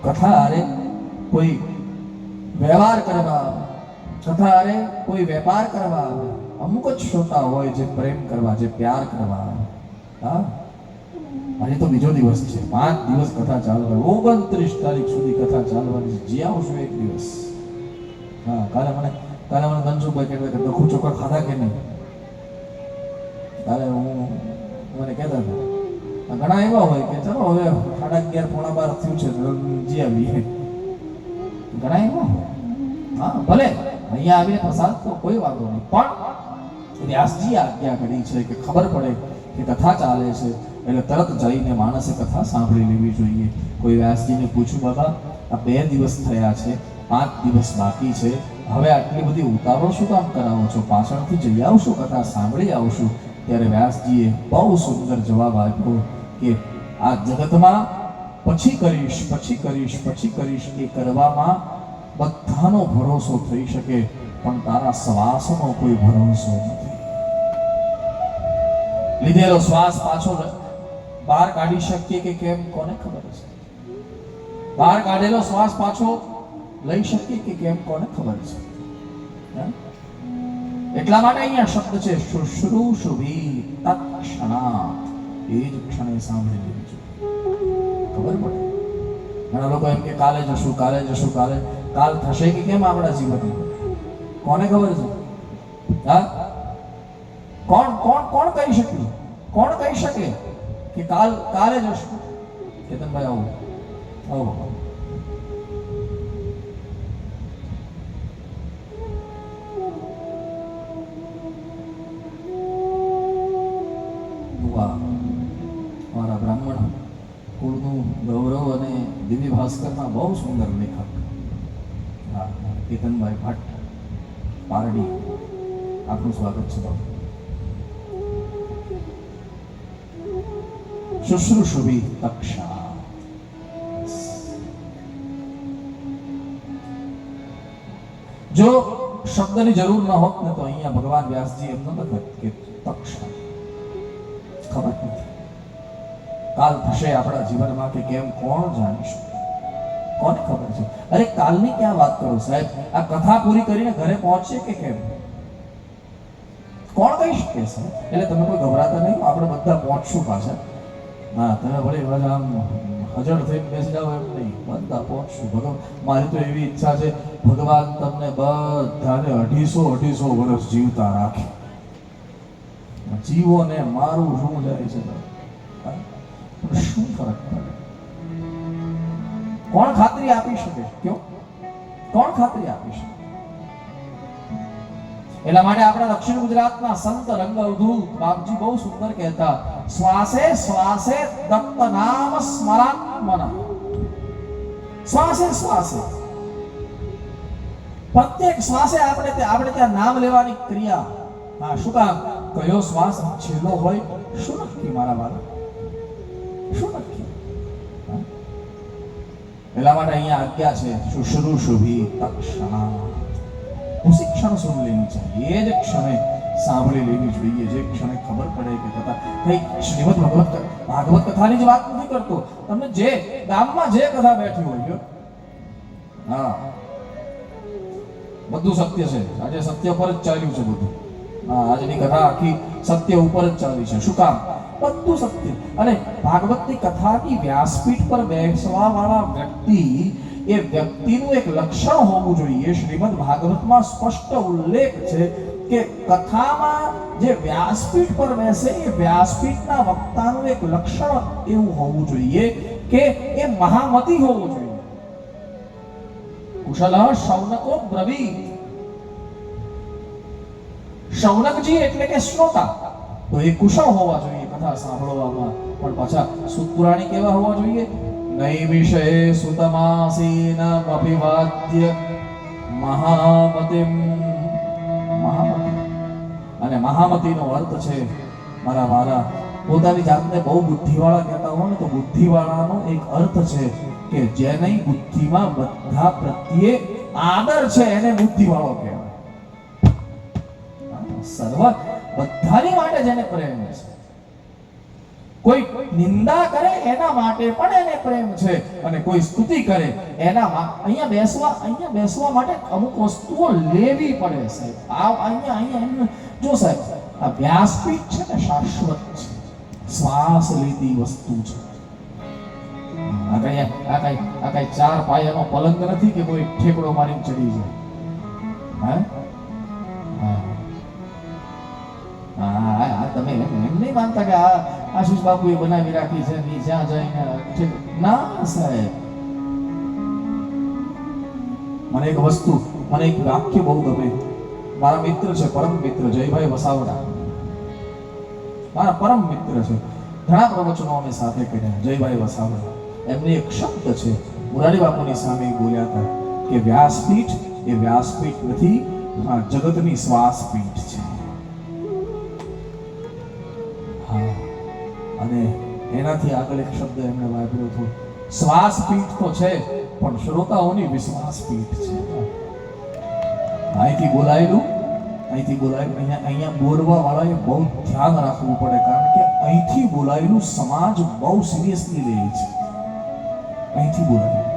કથા આરે કોઈ વ્યવહાર કરવા આવે, કથા આરે કોઈ વેપાર કરવા આવે. અમુક જ શ્રોતા હોય જે પ્રેમ કરવા, જે પ્યાર કરવા આવે. હા, આજે તો બીજો દિવસ છે, 5 દિવસ કથા ચાલવાની, 29 તારીખ સુધી કથા ચાલવાની છે. જી આવશું એક દિવસ. હા, કાલે મને ધનસુખભાઈ કહેતા કે દખુ ચોખા ખાધા કે નહીં? કાલે મને કહેતા હતા. ઘણા એવા હોય કે ચલો હવે 11:30 પોણા 12 થયું છે, જી આવીએ. ઘણા એવા હોય. હા, ભલે અહીંયા આવીને પ્રસાદ તો કોઈ વાંધો નહીં, પણ વ્યાસજી આજ્ઞા કરી છે કે ખબર પડે કે કથા ચાલે છે એટલે તરત જઈને માણસે કથા સાંભળી લેવી જોઈએ. કોઈ વ્યાસજીને પૂછ્યું, બાબા આ 2 દિવસ થયા છે, 5 દિવસ બાકી છે, હવે આટલી બધી ઉતાવળ શું કામ કરાવો છો? પાછળથી જઈ આવશું, કથા સાંભળી આવશું. ત્યારે વ્યાસજીએ બહુ સુંદર જવાબ આપ્યો કે આ જગતમાં પછી કરીશ પછી કરીશ પછી કરીશ એ કરવામાં બધાનો ભરોસો થઈ શકે, પણ તારા શ્વાસનો કોઈ ભરોસો નથી. લીધેલો શ્વાસ પાછો બહાર કાઢી શકીએ કે કેમ કોને ખબર છે? બહાર કાઢેલો શ્વાસ પાછો લઈ શકીએ કે કેમ કોને ખબર છે? એટલા માટે અહીંયા શબ્દ છે શુશ્રૂષુભી તત્ક્ષણાત. એ જ ક્ષણે સાંભળી લેવી જોઈએ, ખબર પડે. ઘણા લોકો એમ કે કાલે જશું કાલે જશું કાલે. કાલ થશે કે કેમ આપણા જીવનમાં કોને ખબર છે? હા, કોણ કોણ કોણ કહી શકે? કોણ કહી શકે કે કાલે જશું? કેતનભાઈ આવો આવો. મારા બ્રાહ્મણ કુળનું ગૌરવ અને દિવ્ય ભાસ્કરના બહુ સુંદર લેખક કેતનભાઈ ભટ્ટ પારડી, આપનું સ્વાગત છે બાબુ. શુશ્રૂષુભી તક્ષા. જો શબ્દની જરૂર ન હોત ને તો અહીંયા ભગવાન વ્યાસજી એમ ન લખત કે તક્ષા. ખબર નથી કાલ થશે આપણા જીવનમાં કે કેમ, કોણ જાણી શકે? કોને ખબર છે? અરે કાલની ક્યાં વાત કરો સાહેબ? આ કથા પૂરી કરીને ઘરે પહોંચશે કે કેમ, કોણ કહી શકે છે? એટલે તમે કોઈ ગભરાતા નહીં, આપણે બધા પહોંચશું પાછા. હા, તમે ભલે આમ હજળ થઈને બેસી જાઓ એમ નહીં, બધા પહોંચશું. ભગવાન, મારી તો એવી ઈચ્છા છે ભગવાન તમને બધાને 250 વર્ષ જીવતા રાખે. જીવો ને મારું શું જાય છે? શું ફરક પડે? કોણ ખાતરી આપી શકે? ક્યો કોણ ખાતરી આપી શકે? એટલા માટે આપણા દક્ષિણ ગુજરાતના સંત રંગઅવધૂત બાપજી બહુ સુંદર કહેતા, શ્વાસે શ્વાસે દત્ત નામ સ્મરાત્મના. શ્વાસે શ્વાસે, પ્રત્યેક શ્વાસે આપણે ત્યાં નામ લેવાની ક્રિયા. હા, શું કામ? કયો શ્વાસ છેલ્લો હોય શું નક્કી મારા વાળા? શું નક્કી? એટલા માટે અહીંયા આજ્ઞા છે શુશ્રૂષુભી તક્ષણા. ઉસી ક્ષણ સુન લેની चाहिए, એ જ ક્ષણે સાંભળી લેવી જોઈએ, જે ક્ષણે ખબર પડે કે તથા કઈ શ્રીમદ ભાગવત કથાની જ વાત નથી કરતો. તમને જે ગામમાં જે કથા બેઠી હોય, હા, બધું સત્ય છે. આજે સત્ય પર જ ચાલ્યું છે બધું. હા, આજની કથા આખી સત્ય ઉપર જ ચાલી છે. શું કામ? બધું સત્ય. અને ભાગવતની કથાની વ્યાસપીઠ પર બેસવા વાળા વ્યક્તિ, એ વ્યક્તિનું એક લક્ષણ હોવું જોઈએ. શ્રીમદ ભાગવતમાં સ્પષ્ટ ઉલ્લેખ છે કે કથામાં જે વ્યાસપીઠ પર બેસે એ વ્યાસપીઠના વક્તાનું એક લક્ષણ એવું હોવું જોઈએ કે એ મહામતી હોવું જોઈએ. કુશલઃ શૌનકો બ્રવીત. શૌનકજી એટલે કે શ્રોતા, તો એ કુશળ હોવા જોઈએ કથા સાંભળવામાં. પણ પાછા સુતપુરાણી કેવા હોવા જોઈએ? નૈમિષે સુતમાસીન અભિવાદ્ય મહામતિમ. મહામતી, અને મહામતીનો અર્થ છે મારા વાલા, પોતાની જાતને બહુ બુદ્ધિવાળા કહેતા હોય ને, તો બુદ્ધિવાળાનો એક અર્થ છે કે જેની બુદ્ધિમાં બધા પ્રત્યે આદર છે એને બુદ્ધિવાળો કહેવાય. સર્વ બધાની માટે જેને પ્રેમ છે, કોઈ નિંદા કરે એના માટે પણ એને પ્રેમ છે, અને કોઈ સ્તુતિ કરે એના અહીંયા બેસવા માટે અમુક વસ્તુઓ લેવી પડે સાહેબ. અહીંયા જો સાહેબ, આ વ્યાસપીઠ છે ને શાશ્વત છે, શ્વાસ લેતી વસ્તુ છે. આ કઈ 4 પાયાનો પલંગ નથી કે કોઈ ઠેકડો મારીને ચડી જાય. તમે એમ નહીં માનતા કે આશીષ બાપુએ બનાવી રાખી છે જ્યાં જઈને ના સાહેબ. મને એક વાક્ય બહુ ગમે. મારા મિત્ર છે, પરમ મિત્ર જયભાઈ વસાવડા, મારા પરમ મિત્ર છે. ઘણા પ્રવચનો અમે સાથે કર્યા. જયભાઈ વસાવડા, એમની એક શબ્દ છે, મુરારી બાપુની સામે બોલ્યા હતા કે વ્યાસપીઠ એ વ્યાસપીઠ નથી, જગતની શ્વાસપીઠ છે. અને એનાથી આગળ એક શબ્દ એમણે વાપર્યો હતો શ્વાસ પીઠ તો છે પણ શ્રોતાઓની વિશ્વાસ પીઠ છે. અહીંથી બોલાયેલું અહીંયા બોલવા વાળાએ બહુ ધ્યાન રાખવું પડે, કારણ કે અહીંથી બોલાયેલું સમાજ બહુ સિરિયસલી લે છે. અહીંથી બોલાયેલું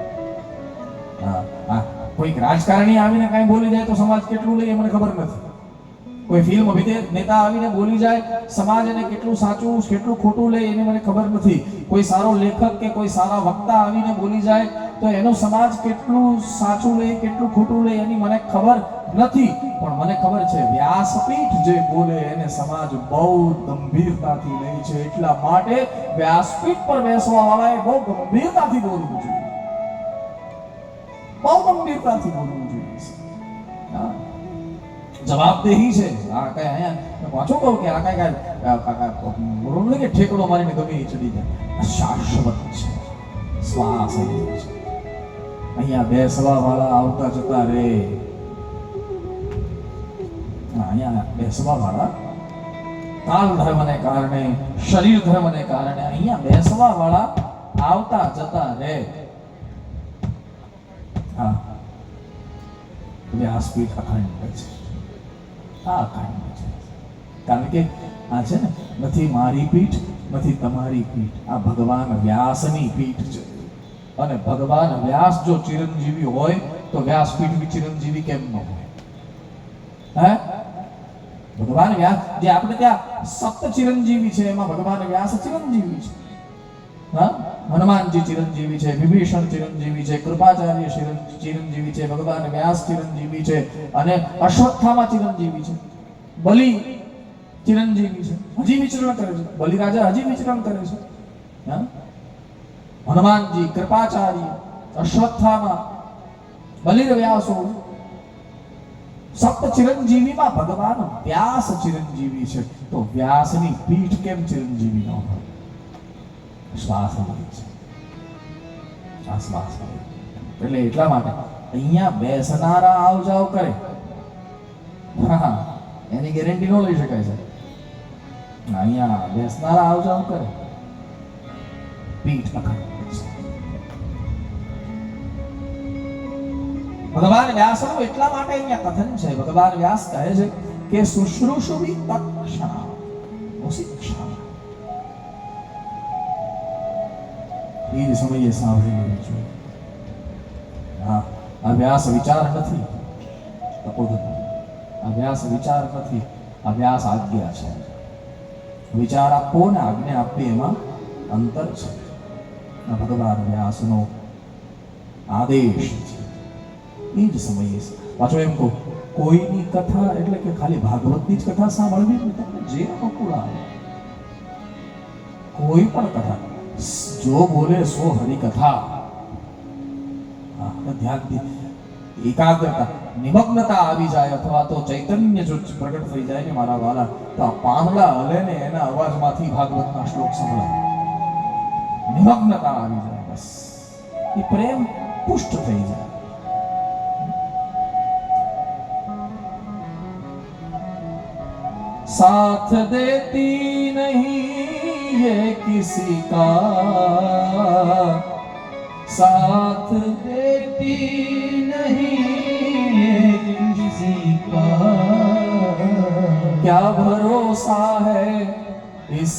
કોઈ રાજકારણી આવીને કઈ બોલી જાય તો સમાજ કેટલું લે એ મને ખબર નથી. કોઈ ફિલ્મ નેતા આવીને બોલી જાય સમાજ એને કેટલું સાચું કેટલું ખોટું લે એની મને ખબર નથી. કોઈ સારો લેખક કે કોઈ સારા વક્તા આવીને બોલી જાય તો એનો સમાજ કેટલું સાચું લે કેટલું ખોટું લે એની મને ખબર નથી. પણ મને ખબર છે વ્યાસપીઠ જે બોલે એને સમાજ બહુ ગંભીરતાથી લે છે. એટલા માટે વ્યાસપીઠ પર બેસવા વાળાએ બહુ ગંભીરતાથી બોલવું જોઈએ, બહુ ગંભીરતાથી બોલવું જોઈએ. જવાબદેહી છે. આ કઈ અહીંયા પાછું કહું કે આ કઈ બરોબર કે ઠેકડો મારીને ગમે એ ચડી જાય. શાશ્વત છે, શ્વાસ છે. અહીંયા બેસવા વાળા આવતા જતા રે. અહીંયા બેસવા વાળા કાલ ધર્મને કારણે શરીર ધર્મને કારણે અહીંયા બેસવા વાળા આવતા જતા રે. હા, વ્યાસપીઠ અખંડ છે. કારણ કે આ છે ને નથી મારી પીઠ નથી તમારી પીઠ, આ ભગવાન વ્યાસની પીઠ છે. અને ભગવાન વ્યાસ જો ચિરંજીવી હોય તો વ્યાસપીઠ બી ચિરંજીવી કેમ ન હોય? હે, ભગવાન વ્યાસ જે આપણે ત્યાં સપ્ત ચિરંજીવી છે એમાં ભગવાન વ્યાસ ચિરંજીવી છે. હા, હનુમાનજી ચિરંજીવી છે, વિભીષણ ચિરંજીવી છે, કૃપાચાર્ય ચિરંજીવી છે, ભગવાન વ્યાસ ચિરંજીવી છે, અને અશ્વત્થામા ચિરંજીવી છે, બલિ ચિરંજીવી છે, હજી વિચરણ કરે છે. બલિ રાજા હજી વિચરણ કરે છે. હનુમાનજી, કૃપાચાર્ય, અશ્વત્થામા, બલિ વ્યાસો, સપ્ત ચિરંજીવીમાં ભગવાન વ્યાસ ચિરંજીવી છે. તો વ્યાસની પીઠ કેમ ચિરંજીવી ન હોય? શ્વાસ છે, શ્વાસ. એટલે એટલા માટે અહીંયા બેસનારા આવ જાવ કરે, હા, એની ગેરંટી ન લઈ શકાય છે. અહીંયા બેસનારા આવ જાવ કરે, પીઠ અખંડ છે. ભગવાન વ્યાસનું એટલા માટે અહીંયા કથન છે. ભગવાન વ્યાસ કહે છે કે શુશ્રુષુભિ તત્ક્ષણા શિક્ષા. એ જ સમયે સાંભળી લેવું જોઈએ. હા, આ વ્યાસ વિચાર નથી, આ વ્યાસ વિચાર નથી, આ વ્યાસ આજ્ઞા છે. વિચાર આપવો ને આજ્ઞા આપવી એમાં અંતર છે. આ ભગવાન વ્યાસનો આદેશ છે. એ જ સમયે પાછો એમ કહું, કોઈની કથા એટલે કે ખાલી ભાગવતની જ કથા સાંભળવી તમને જે અનુકૂળ આવે, કોઈ પણ કથા જો બોલે સો હરી કથા, ધ્યાનથી એકાગ્રતા નિમગ્નતા આવી જાય અથવા તો ચૈતન્ય જો પ્રગટ થઈ જાય ને મારા વાલા, તો આ પાંદડા હલે ને એના અવાજમાંથી ભાગવતના શ્લોક સંભળાય. નિમગ્નતા આવી જાય, બસ એ પ્રેમ પુષ્ટ થઈ જાય. साथ देती नहीं ये किसी का, साथ देती नहीं ये किसी का, क्या भरोसा है इस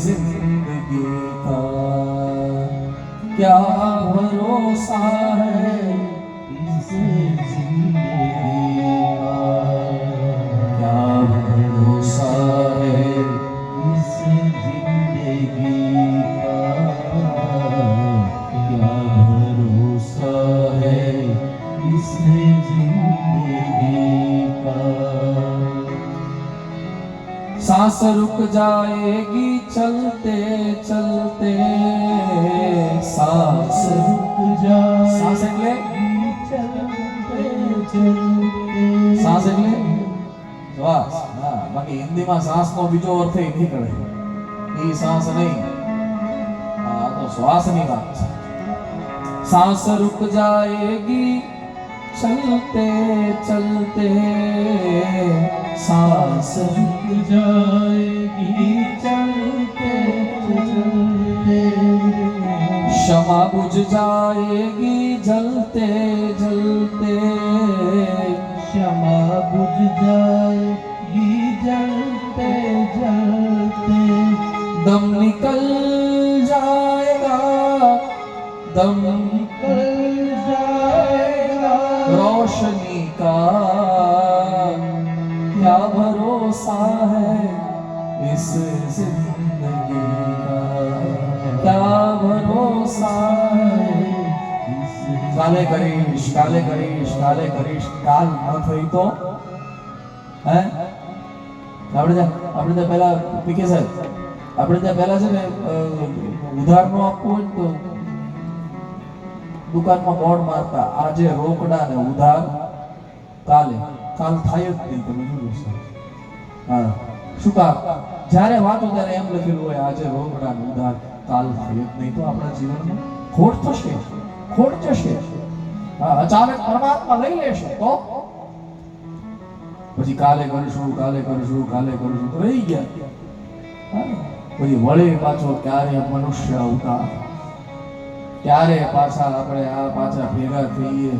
जिंदगी का, क्या भरोसा है इस जिंदगी का, क्या भरोसा है इस जिंदगी का, क्या भरोसा है इस जिंदगी का। सांस रुक जाएगी चलते चलते, सांस रुक जाएगी, सांस એટલે ચલતે ચલતે, सांस એટલે શ્વાસ. હા, બાકી હિન્દીમાં શ્વાસનો બીજો અર્થ એ નીકળે, એ શ્વાસ નહીં, આ તો શ્વાસની વાત છે. सांस रुक जाएगी चलते चलते, सांस रुक जाएगी चलते चलते, क्षमा बुझ जाएगी जलते जलते,
क्षमा बुझ जाएगी जलते जलते,
दम निकल जाएगा, दम
निकल जाएगा,
रोशनी का क्या भरोसा है इस जिंदगी का, क्या भरोसा है। કાલે કરીશ કાલે કરીશ કાલે કરીશ, કાલ ન થઈ તો હે આપણે પહેલા પીકે સાહેબ, આપણે ત્યાં પહેલા છે ને ઉધાર નો આપવું હોય તો દુકાનમાં બોર્ડ મારતા, આજે રોકડા ને ઉધાર કાલ થાય જ નહીં. તમે જોયું છે? હા, શું કામ? જ્યારે વાંચો ત્યારે એમ લખેલું હોય આજે રોકડા ને ઉધાર કાલ થાય જ નહીં, તો આપણા જીવનમાં ખોટ થશે, ખોટ જશે. હા, અચાનક પરમાત્મા લઈ લેશે તો પછી કાલે કરીશું કાલે કરીશું કાલે કરીશું તો રહી ગયા. પછી વળે પાછો ક્યારે મનુષ્ય અવતાર, ક્યારે પાછા આપણે આ પાછા ભેગા થઈએ,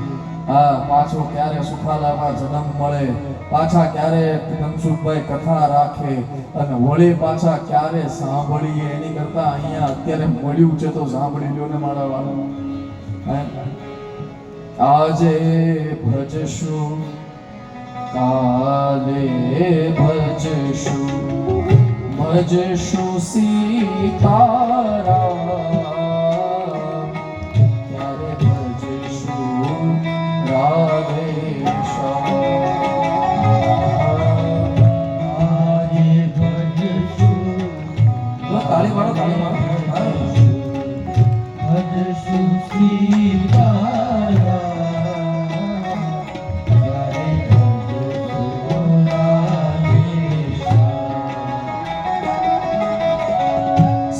હા પાછો ક્યારે સુખાલામાં જન્મ મળે, પાછા ક્યારે ધનસુખભાઈ કથા રાખે અને વળે પાછા ક્યારે સાંભળીએ. એની કરતા અહીંયા અત્યારે મળ્યું છે તો સાંભળી લ્યો ને મારા વાળા. આજે ભજશું કાલે ભજશું, ભજશું સીતારામ, ત્યારે ભજશું રાધેશ્યામ.
આજે ભજશું,
તાળી મારો તાળી મારો,
ભજશું સીતારામ, ત્યારે ભજશું રાધેશ્યામ.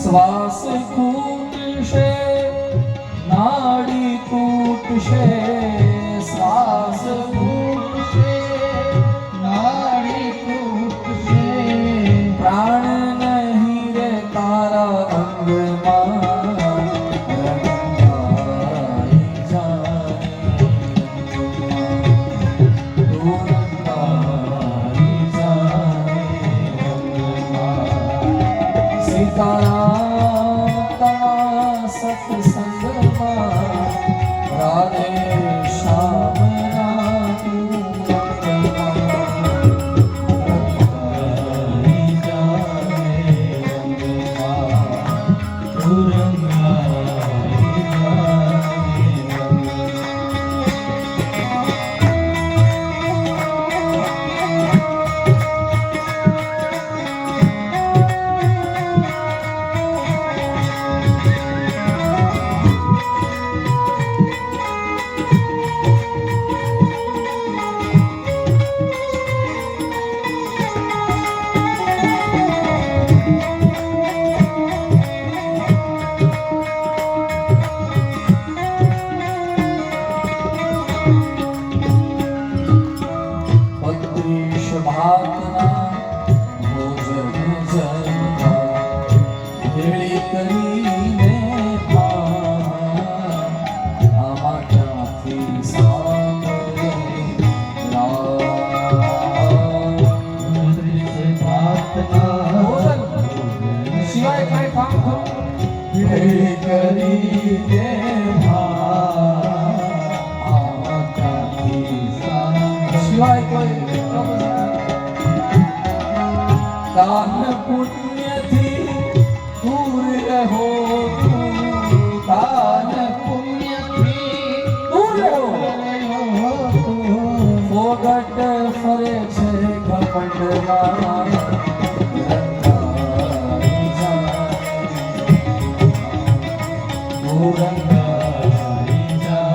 શ્વાસ કૂટશે નાડી કૂટશે, શ્વાસ
કૂટશે, નાડી કૂટશે,
પ્રાણ નહીં રે તારા અંગમાં, રંગાઈ જાય તું રંગાઈ જાય અંગમાં. સીતારામ તા સત્સંગમાં, રાધે શ્યામ ના તું અંગમાં,
રંગાઈ જાય રંગમાં, તું રંગાઈ જાય
બત્રીસ ભાતના ભોજન જમતા, ભેળી કરીને ખાવા, આમાં ક્યાંથી સાંભળે રામ. ભોજન સિવાય કઈ કામ ખરું? ભેળી કરીને ખાવા, આમાં ક્યાંથી સાંભળે સિવાય કોઈ દાન પુણ્યથી દૂર રહો તું, દાન પુણ્યથી દૂર રહો. ફોગટ ફરે છે ઘમંડમાં, રંગાઈ જાય તું રંગાઈ જાય.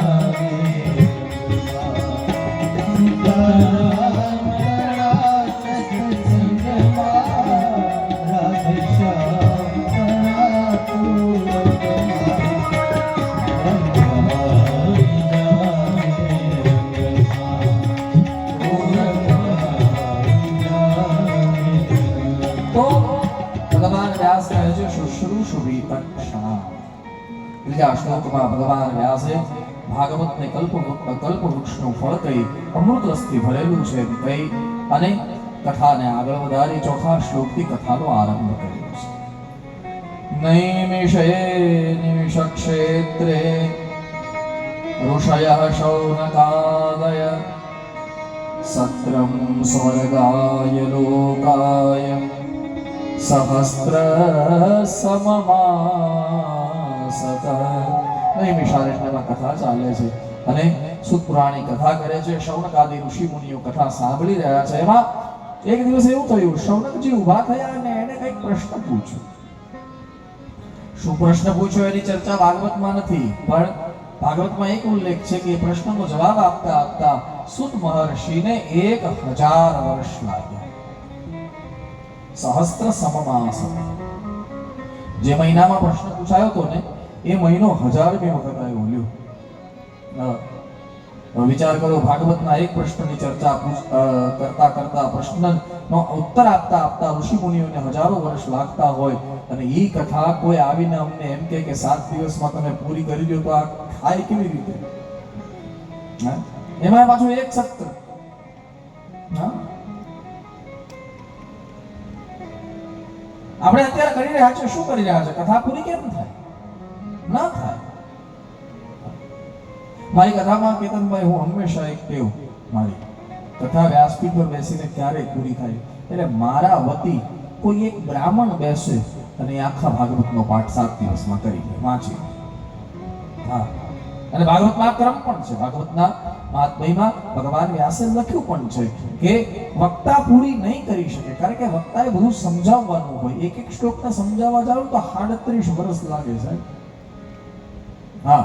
તો ભગવાન વ્યાસ કહે છે શુશ્રૂષુભી તત્ક્ષણા, ત્રીજા શ્લોકમાં ભગવાન વ્યાસે ભાગવતને કલ્પવૃક્ષનું ફળ કહી અમૃત રસથી ભરેલું છે કહી અને કથાને આગળ વધારી ચોથા શ્લોકથી કથાનો આરંભ કર્યો છે. નૈમિષે નિમિષક્ષેત્રે ઋષયઃ શૌનકાદય સત્રમ સ્વર્ગાય લોકાય સહસ્ર સમમાસત. નૈમિષારણ્યમાં કથા ચાલે છે અને સૂત પુરાણી કથા કરે છે. શૌનકાદી ઋષિ મુનિઓ કથા સાંભળી રહ્યા છે. એમાં એક દિવસ એવું થયું, શૌનકજી ઊભા થયા અને એને કંઈક પ્રશ્ન પૂછ્યો. શું પ્રશ્ન પૂછ્યો એની ચર્ચા ભાગવતમાં નથી, પણ ભાગવતમાં એક ઉલ્લેખ છે કે એ પ્રશ્નનો જવાબ આપતા આપતા સૂત મહર્ષિને 1000 વર્ષ લાગ્યા. સહસ્ત્ર સમમાસત. જે મહિનામાં પ્રશ્ન પૂછાયો હતો ને એ મહિનો 1000મી વખત આવ્યો. લ્યો વિચાર કરો, ભાગવતના એક પ્રશ્નની ચર્ચા કરતા કરતા પ્રશ્નનો ઉત્તર આપતા આપતા ઋષિ મુનિઓને હજારો વર્ષ લાગતા હોય અને એ કથા કોઈ આવીને અમને એમ કે 7 દિવસમાં તમે પૂરી કરી દો તો આ થાય કેવી રીતે? એમાં પાછું એક સત્ર. આપણે અત્યારે કરી રહ્યા છે, શું કરી રહ્યા છે? કથા પૂરી કેમ થાય? ના થાય. મારી કથામાં કેતનભાઈ, હું હંમેશા એક ટેવ, મારી કથા વ્યાસપીઠ પર બેસીને ક્યારેય પૂરી થાય એટલે મારા વતી કોઈ એક બ્રાહ્મણ બેસે અને આખા ભાગવતનો પાઠ 7 દિવસમાં કરી લે, વાંચી. હા, અને ભાગવતમાં ક્રમ પણ છે. ભાગવતના મહાત્મ્યમાં ભગવાન વ્યાસે લખ્યું પણ છે કે વક્તા પૂરી નહીં કરી શકે, કારણ કે વક્તાએ બધું સમજાવવાનું હોય. એક એક શ્લોકને સમજાવવા જાવ તો 38 વર્ષ લાગે છે. હા,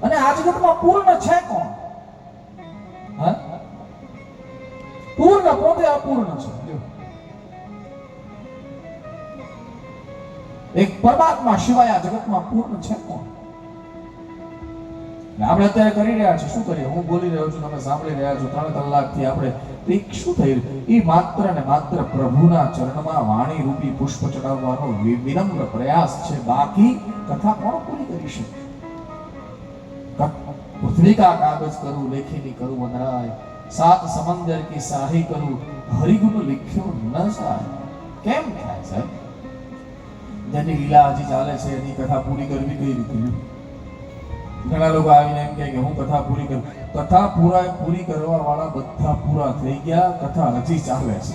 અને આ જગતમાં પૂર્ણ છે કોણ? હા, પૂર્ણ પોતે અપૂર્ણ છે. એક પરમાત્મા સિવાય આ જગતમાં પૂર્ણ છે કોણ? આપણે અત્યારે કરી રહ્યા છે, શું કરીએ? હું બોલી રહ્યો છું, તમે સાંભળી રહ્યા છો. 3 કલાકથી આપણે શું થઈ રહ્યું? એ માત્ર ને માત્ર પ્રભુના ચરણમાં વાણી રૂપી પુષ્પ ચડાવવાનો વિનમ્ર પ્રયાસ છે. બાકી કથા કોણ પૂરી કરી શકે? पृथ्वी का कागज करूं लेखिनी करूं वनराय, 7 समंदर की साही करूं हरिगुण लिख्यो न जाय. કેમ થાય સાહેબ? જેની લીલા હજી ચાલે છે એની કથા પૂરી કરવી કઈ રીતે? ઘણા લોકો આવીને એમ કહે કે હું કથા પૂરી કરું. કથા પૂરી કરવા વાળા બધા પૂરા થઈ ગયા, કથા હજી ચાલે છે.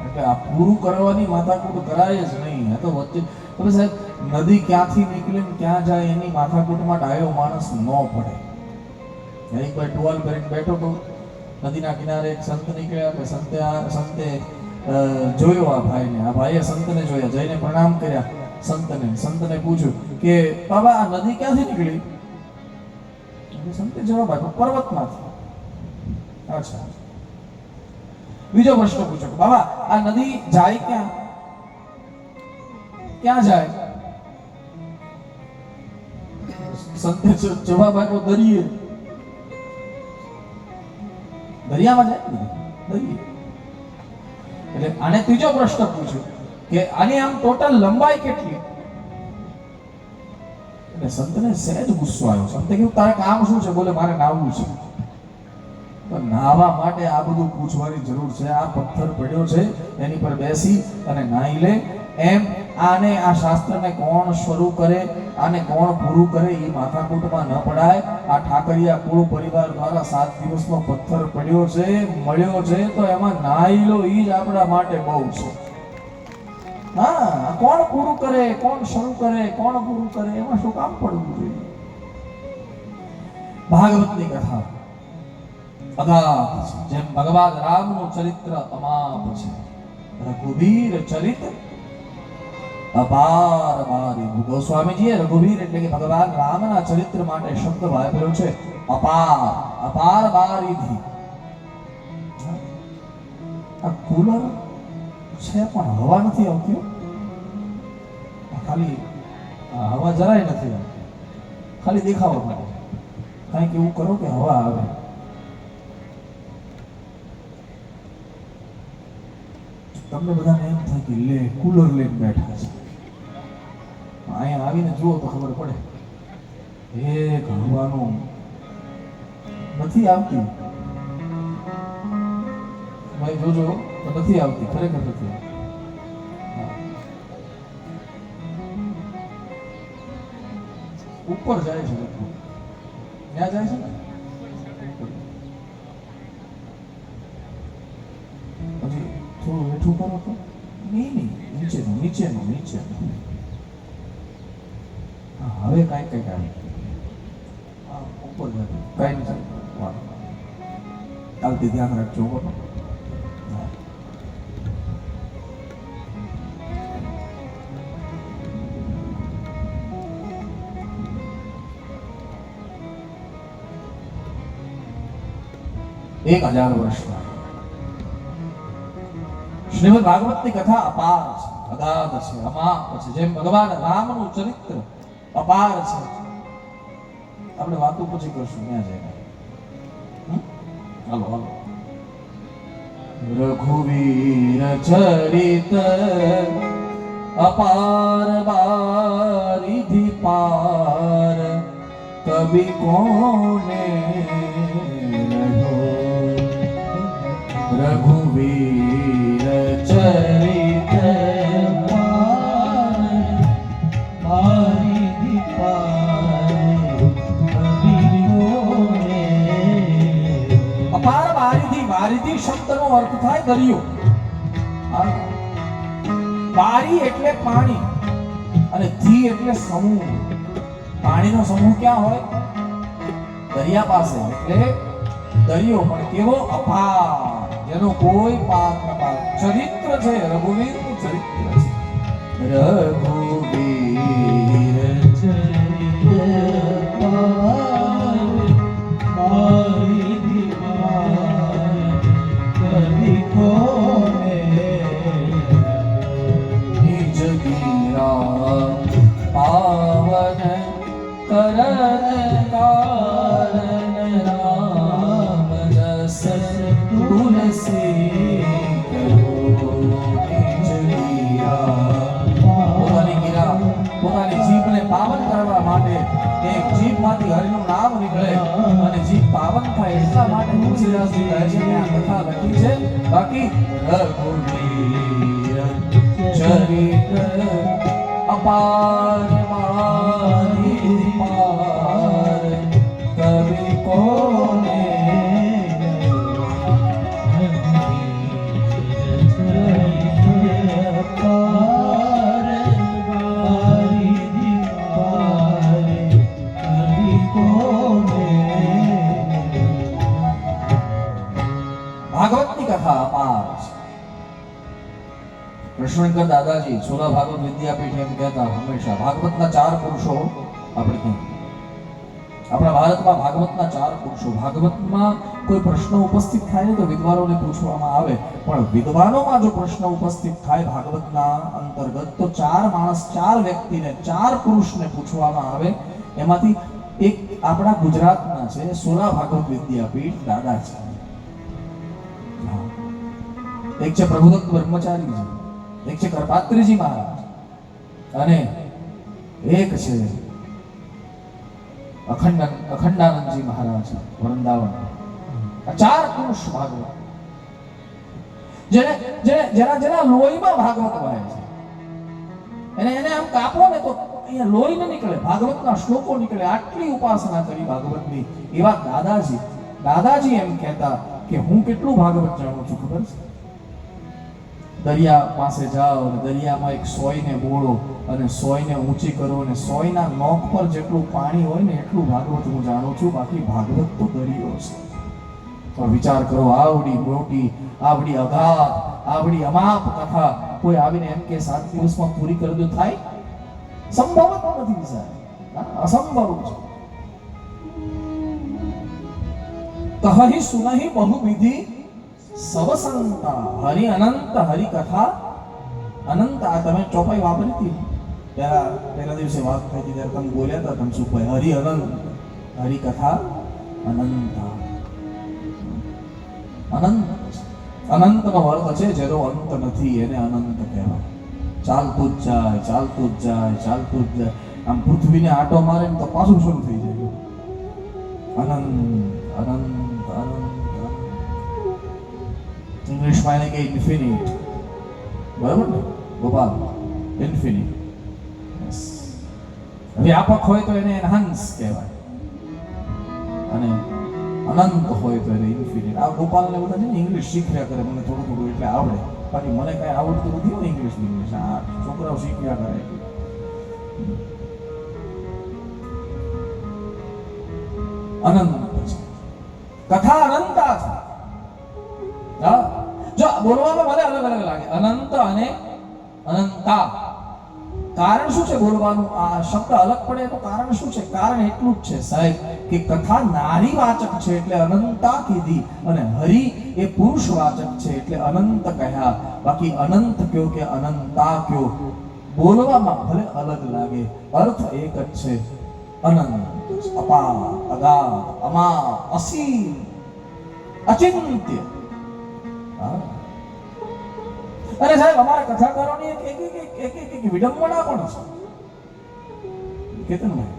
એટલે આ પૂરું કરવાની માથાકૂટ કરાય જ નહીં. આ તો વચ્ચે તમે સાહેબ, નદી ક્યાંથી નીકળે ને ક્યાં જાય એની માથાકૂટમાં ડાયો માણસ ન પડે. એક ભાઈ ટુવાલ કરીને બેઠો તો નદીના કિનારે એક સંત નીકળ્યા કે સંતે જોયો આ ભાઈને. આ ભાઈએ સંતને જોયા, જઈને પ્રણામ કર્યા સંતને પૂછ્યું કે બાબા આ નદી ક્યાંથી નીકળી? સંતે જવાબ આપ્યો, પર્વતમાંથી. અચ્છા. બીજો પ્રશ્ન પૂછ્યો કે બાબા આ નદી જાય ક્યાં? ક્યાં જાય? સંતે જવાબ આપ્યો, દરિયે. દરિયામાં જાય? દરિયે. એટલે આને ત્રીજો પ્રશ્ન પૂછ્યો કે આની આમ ટોટલ લંબાઈ કેટલી? એટલે સંતને સહેજ ગુસ્સો આવ્યો. સંતે કહ્યું તારે કામ શું છે? બોલે મારે નાહવું છે. તો નાહવા માટે આ બધું પૂછવાની જરૂર છે? આ પથ્થર પડ્યો છે એની પર બેસી અને નાહી લે. એમ આને આ શાસ્ત્રને કોણ શરૂ કરે, આને કોણ પૂરું કરે એ માથાકૂટમાં ન પડાય. આ ઠાકરિયા કુળ પરિવાર દ્વારા 7 દિવસનો પથ્થર પડ્યો છે, મળ્યો છે, તો એમાં નાહી લો એ જ આપણા માટે બહુ છે. હા, કોણ પૂરું કરે, કોણ શરૂ કરે, કોણ પૂરું કરે, એમાં શું કામ પડવું જોઈએ? ભાગવતની કથા અગાધ છે. જેમ ભગવાન રામનું ચરિત્ર અમાપ છે, રઘુવીર ચરિત્ર અપાર બારી. ગોસ્વામીજીએ રઘુવીર એટલે કે ભગવાન રામના ચરિત્ર માટે શબ્દ વાપર્યો છે અપાર, અપાર બારીથી. આ કુલર છે પણ હવા નથી આવતી. ખાલી હવા જરાય નથી આવતી, ખાલી દેખાવા માટે. કંઈક એવું કરો કે હવા આવે. તમને બધાને એમ થાય કે લે કુલર લઈને બેઠા છે. અહીંયા આવીને જુઓ તો ખબર પડે એ હવાનું નથી આવતી. ભાઈ જોજો તો નથી આવતી, ખરેખર નથી આવતી. ઉપર જાય છે બધું. ક્યાં જાય છે ને હજી થોડું હેઠું કરો તો નહીં નીચેનું. હા હવે કાંઈક આવે ઉપર જાય કાંઈ નહીં થાય. કાલથી ધ્યાન રાખજો બોલો. એક 1000 વર્ષમાં શ્રીમદ ભાગવતની કથા અપાર છે, અગાધ છે, અમાપ છે. જેમ ભગવાન રામનું ચરિત્ર અપાર છે. આપણે વાતો પછી કરશું ત્યાં જઈને. હાલો રઘુવીર ચરિત અપાર બારિધિ પાર કભી કોને રઘુવીર ચરિત
બારિધિ પાર કભી કોને.
અપાર બારિધિ શબ્દનો અર્થ થાય દરિયો. બારી એટલે પાણી અને ધી એટલે સમૂહ. પાણીનો સમૂહ ક્યાં હોય? દરિયા પાસે. એટલે દરિયો પણ કેવો? અપાર, જેનો કોઈ પાર ન પાર. ચરિત્ર છે રઘુવીરનું ચરિત્ર છે. રઘુવીર
ચરિત બારિધિ પાર કભી કોને.
નિજ ગીરા પાવન કરન કારન રામ જસ તુલસી કરો. નિજ ગીરા પોતાની જીભને પાવન કરવા માટે એક જીભમાંથી હરિનું નામ નીકળે અને જીભ પાવન થાય એટલા માટે તુલસીદાસજી કહે છે કે આ કથા લખી છે. બાકી રઘુવીર ચરિત અપાર બારિધિ પાર કભી કોને. ભાગવતની કથા અપાર છે. કૃષ્ણશંકર દાદાજી સોલા ભાગવત વિદ્યાપીઠ એમ કહેતા હંમેશા ભાગવતના 4 પુરુષો આપણે કહ્યું. આપણા ભારતમાં ભાગવતના 4 પુરુષો. ભાગવતમાં કોઈ પ્રશ્ન ઉપસ્થિત થાય ને તો વિદ્વાનોને પૂછવામાં આવે, પણ વિદ્વાનોમાં જો પ્રશ્ન ઉપસ્થિત થાય ભાગવતના અંતર્ગત તો 4 માણસ 4 વ્યક્તિને 4 પુરુષને પૂછવામાં આવે. એમાંથી એક આપણા ગુજરાતના છે, સોલા ભાગવત વિદ્યાપીઠ દાદા છે. એક છે પ્રભુદત્ત બ્રહ્મચારીજી, એક છે કરપાત્રીજી મહારાજ અને એક છે અખંડાનંદજી મહારાજ વૃંદાવન. આ 4 પુરુષ ભાગવત જેના લોહીમાં ભાગવત વહે છે. એને આમ કાપો ને તો અહીંયા લોહી ન નીકળે, ભાગવતના શ્લોકો નીકળે. આટલી ઉપાસના કરી ભાગવતની. એવા દાદાજી એમ કહેતા કે હું કેટલું ભાગવત જાણું છું ખબર છે? દરિયા પાસે જાઓ અને દરિયામાં એક સોયને બોળો અને સોયને ઊંચી કરો અને સોયના નોક પર જેટલું પાણી હોય ને એટલું ભાગવત હું જાણું છું. બાકી ભાગવત તો દરિયો છે. તો વિચાર કરો, આવડી મોટી, આવડી અગાધ, આવડી અમાપ કથા કોઈ આવીને એમ કે 7 દિવસમાં પૂરી કરી દો થાય? સંભવ જ નથી સાહેબ, અસંભવ છે. કહી સુનહી બહુવિધિ સવ સંતા હરિ અનંત હરિ કથા અનંત. આ તમે ચોપાઈ વાપરી હતી પહેલા દિવસે વાત થઈ હતી ત્યારે તમે બોલ્યા હતા ધનસુખભાઈ, હરિ અનંત હરિ કથા અનંત. અનંત અનંતનો અર્થ છે જેનો અંત નથી, એને અનંત કહેવાય. ચાલતું જ જાય, ચાલતું જ જાય, ચાલતું જ જાય. આમ પૃથ્વીને આંટો મારે ને તો પાછું શરૂ થઈ જાય. અનંત અનંત અનંત. ઇંગ્લિશમાં એને કે ઇન્ફિનિટ. બરાબર ને ગોપાલ? ઇન્ફિનિટ. વ્યાપક હોય તો એને એનહાન્સ કહેવાય અને અનંત હોય તો એને ઇન્ફિનિટ. આ ગોપાલને બધા છે ને ઇંગ્લિશ શીખ્યા કરે, મને થોડું થોડું એટલે આવડે, બાકી મને કઈ આવડતું નથી હોય ઇંગ્લિશ. આ છોકરાઓ શીખ્યા કરે. અનંત છે, કથા અનંતા છે. હા, જો બોલવામાં ભલે અલગ અલગ લાગે, અનંત અને અનંતા. કારણ શું છે બોલવાનું? આ શબ્દ અલગ પડે તો કારણ શું છે? કારણ એટલું જ છે સાહેબ કે કથા નારીવાચક છે એટલે અનંતા કીધી, અને હરિ એ પુરુષવાચક છે એટલે અનંત કહ્યા. બાકી અનંત કયો કે અનંતા કયો, બોલવામાં ભલે અલગ લાગે, અર્થ એક જ છે. અનંત, અપાર, અગાધ, અમાર, અસીમ, અચિંત્ય. અને સાહેબ અમારા કથાકારોની એક વિડંબના પણ છે કેતનભાઈ.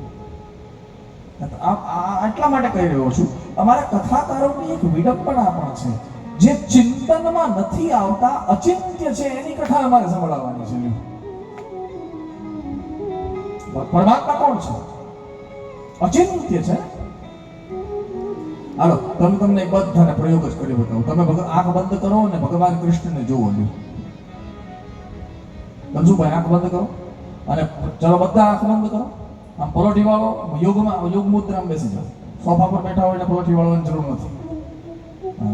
આટલા માટે કહી રહ્યો છું, અમારા કથાકારોની એક વિડંબના પણ છે. જે ચિંતનમાં નથી આવતા, અચિંત્ય છે, એની કથા અમારે સંભળાવવાની છે. પરમાત્મા કોણ છે? અચિંત્ય છે. હાલો તમને એક બધાને પ્રયોગ જ કરી બતાવું. તમે આંખ બંધ કરો અને ભગવાન કૃષ્ણને જોવો લ્યો. ગંજુભાઈ આંખ બંધ કરો અને ચલો બધા આંખ બંધ કરો. આમ પલોઠી વાળો યોગ મુદ્રામાં બેસી જાઓ. સોફા પર બેઠા હોય એટલે પલોઠી વાળવાની જરૂર નથી.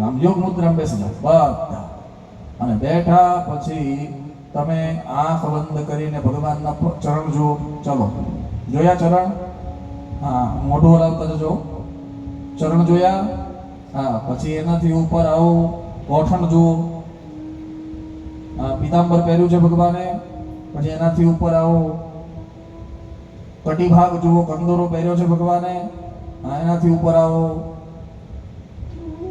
આમ યોગ મુદ્રામાં બેસી જાઓ બધા. અને બેઠા પછી તમે આંખ બંધ કરીને ભગવાનના ચરણ જુઓ. ચલો જોયા ચરણ? હા, મોઢું હલાવતા જજો. ચરણ જોયા? હા, પછી એનાથી ઉપર આવો ગોઠણ જુઓ. પીતાંબર પહેર્યું છે ભગવાને. પછી એનાથી ઉપર આવો કટીભાગ જુઓ, કંદોરો પહેર્યો છે ભગવાને. એનાથી ઉપર આવો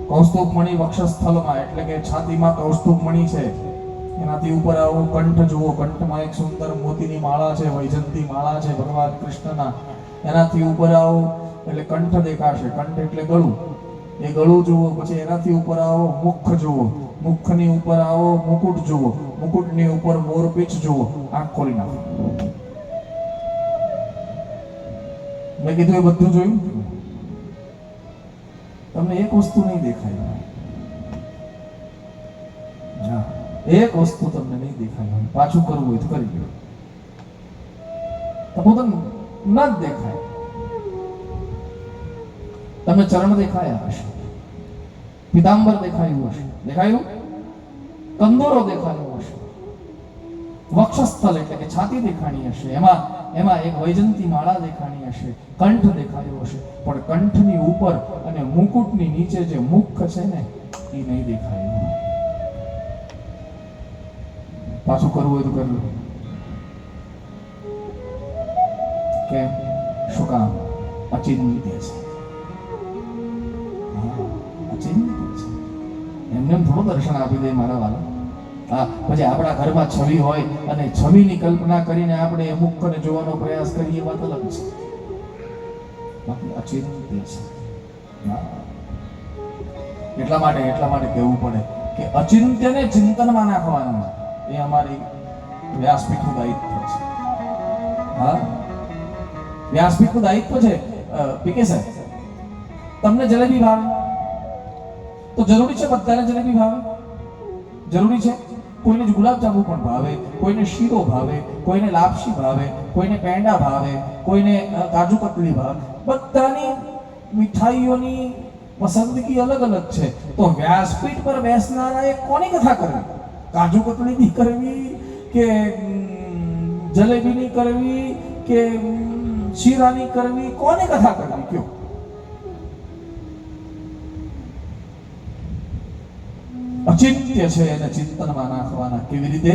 કૌસ્તુભમણિ વક્ષસ્થલમાં, એટલે કે છાતીમાં કૌસ્તુભમણિ છે, એનાથી ઉપર આવો કંઠ જુઓ. કંઠમાં એક સુંદર મોતીની માળા છે, વૈજંતી માળા છે ભગવાન કૃષ્ણના. એનાથી ઉપર આવો એટલે કંઠ દેખાશે. કંઠ એટલે ગળું, એ ગળું જુઓ. પછી એનાથી ઉપર આવો મુખ જુઓ. મુખની ઉપર આવો મુકુટ જુઓ. મુકુટની ઉપર મોરપીંછ જુઓ. આંખ ખોલી નાખો. મેં કીધું એ બધું જોયું? તમને એક વસ્તુ નહીં દેખાય. હા, એક વસ્તુ તમને નહીં દેખાય. પાછું કરવું હોય તો કરી લો. તો તમને ન જ દેખાય. તમે ચરણ દેખાયા હશે, પીતાંબર દેખાયું હશે, દેખાયું? કંદોરો દેખાયો હશે, વક્ષસ્થલ એટલે કે છાતી દેખાણી હશે, એમાં એક વૈજંતી માળા દેખાણી હશે, કંઠ દેખાયો હશે. પણ કંઠની ઉપર અને મુકુટની નીચે જે મુખ છે ને, એ નહીં દેખાયું. પાછું કરવું હોય તો કરી લો. કેમ? શું કામ? અચિંત્ય છે. એમને થોડું દર્શન આપી દે મારા વાલા. હા, પછી આપણા ઘરમાં છબી હોય અને છબીની કલ્પના કરીને આપણે એ મુખને જોવાનો પ્રયાસ કરીએ, એ વાત અલગ છે. બાકી અચિંત્ય છે. એટલા માટે કહેવું પડે કે અચિંત્યને ચિંતનમાં નાખવાના એ અમારી વ્યાસપીઠનું દાયિત્વ છે. હા, વ્યાસપીઠનું દાયિત્વ છે. પીકે સાહેબ, તમને જલેબી ભાવે તો જરૂરી છે બધાને જલેબી ભાવે? જરૂરી છે. કોઈને ગુલાબજાંબુ પણ ભાવે, કોઈને શીરો ભાવે, કોઈને લાપસી ભાવે, કોઈને પેંડા ભાવે, કોઈને કાજુ કતરી ભાવે. બધાની મીઠાઈઓની પસંદગી અલગ અલગ છે. તો વ્યાસપીઠ પર બેસનારાએ કોની કથા કરવી? કાજુ કતરીની કરવી કે જલેબીની કરવી કે શીરાની કરવી? કોની કથા કરવી કયો? અચિંત્ય છે એને ચિંતનમાં નાખવાના. કેવી રીતે?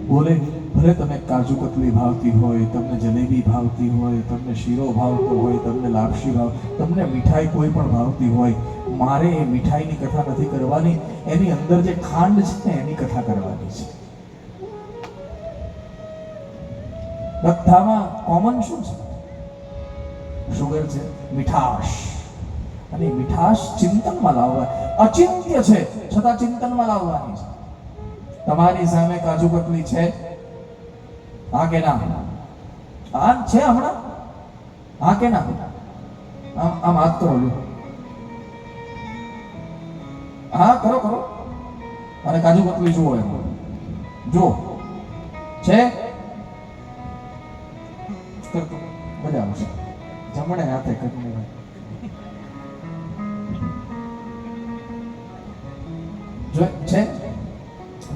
બોલે ભલે તમે કાજુ કતરી ભાવતી હોય, તમને જલેબી ભાવતી હોય, તમને શીરો ભાવતો હોય, તમને લાપસી ભાવ, તમને મીઠાઈ કોઈ પણ ભાવતી હોય, મારે એ મીઠાઈની કથા નથી કરવાની. એની અંદર જે ખાંડ છે ને એની કથા કરવાની છે. બધામાં કોમન શું છે? શુગર છે, મીઠાશ. અને એ મીઠાશ ચિંતનમાં લાવવા, અચિંત્ય છે છતાં ચિંતનમાં લાવવાની છે. તમારી સામે કાજુ કતલી છે? હા કે ના? હા છે હમણાં? હા કે ના? આમ હાથ કરો લ્યો. હા કરો કરો. અને કાજુ કતલી જુઓ, એમ જો છે કરતો મજા આવશે. જમણે હાથે કરીને જો છે.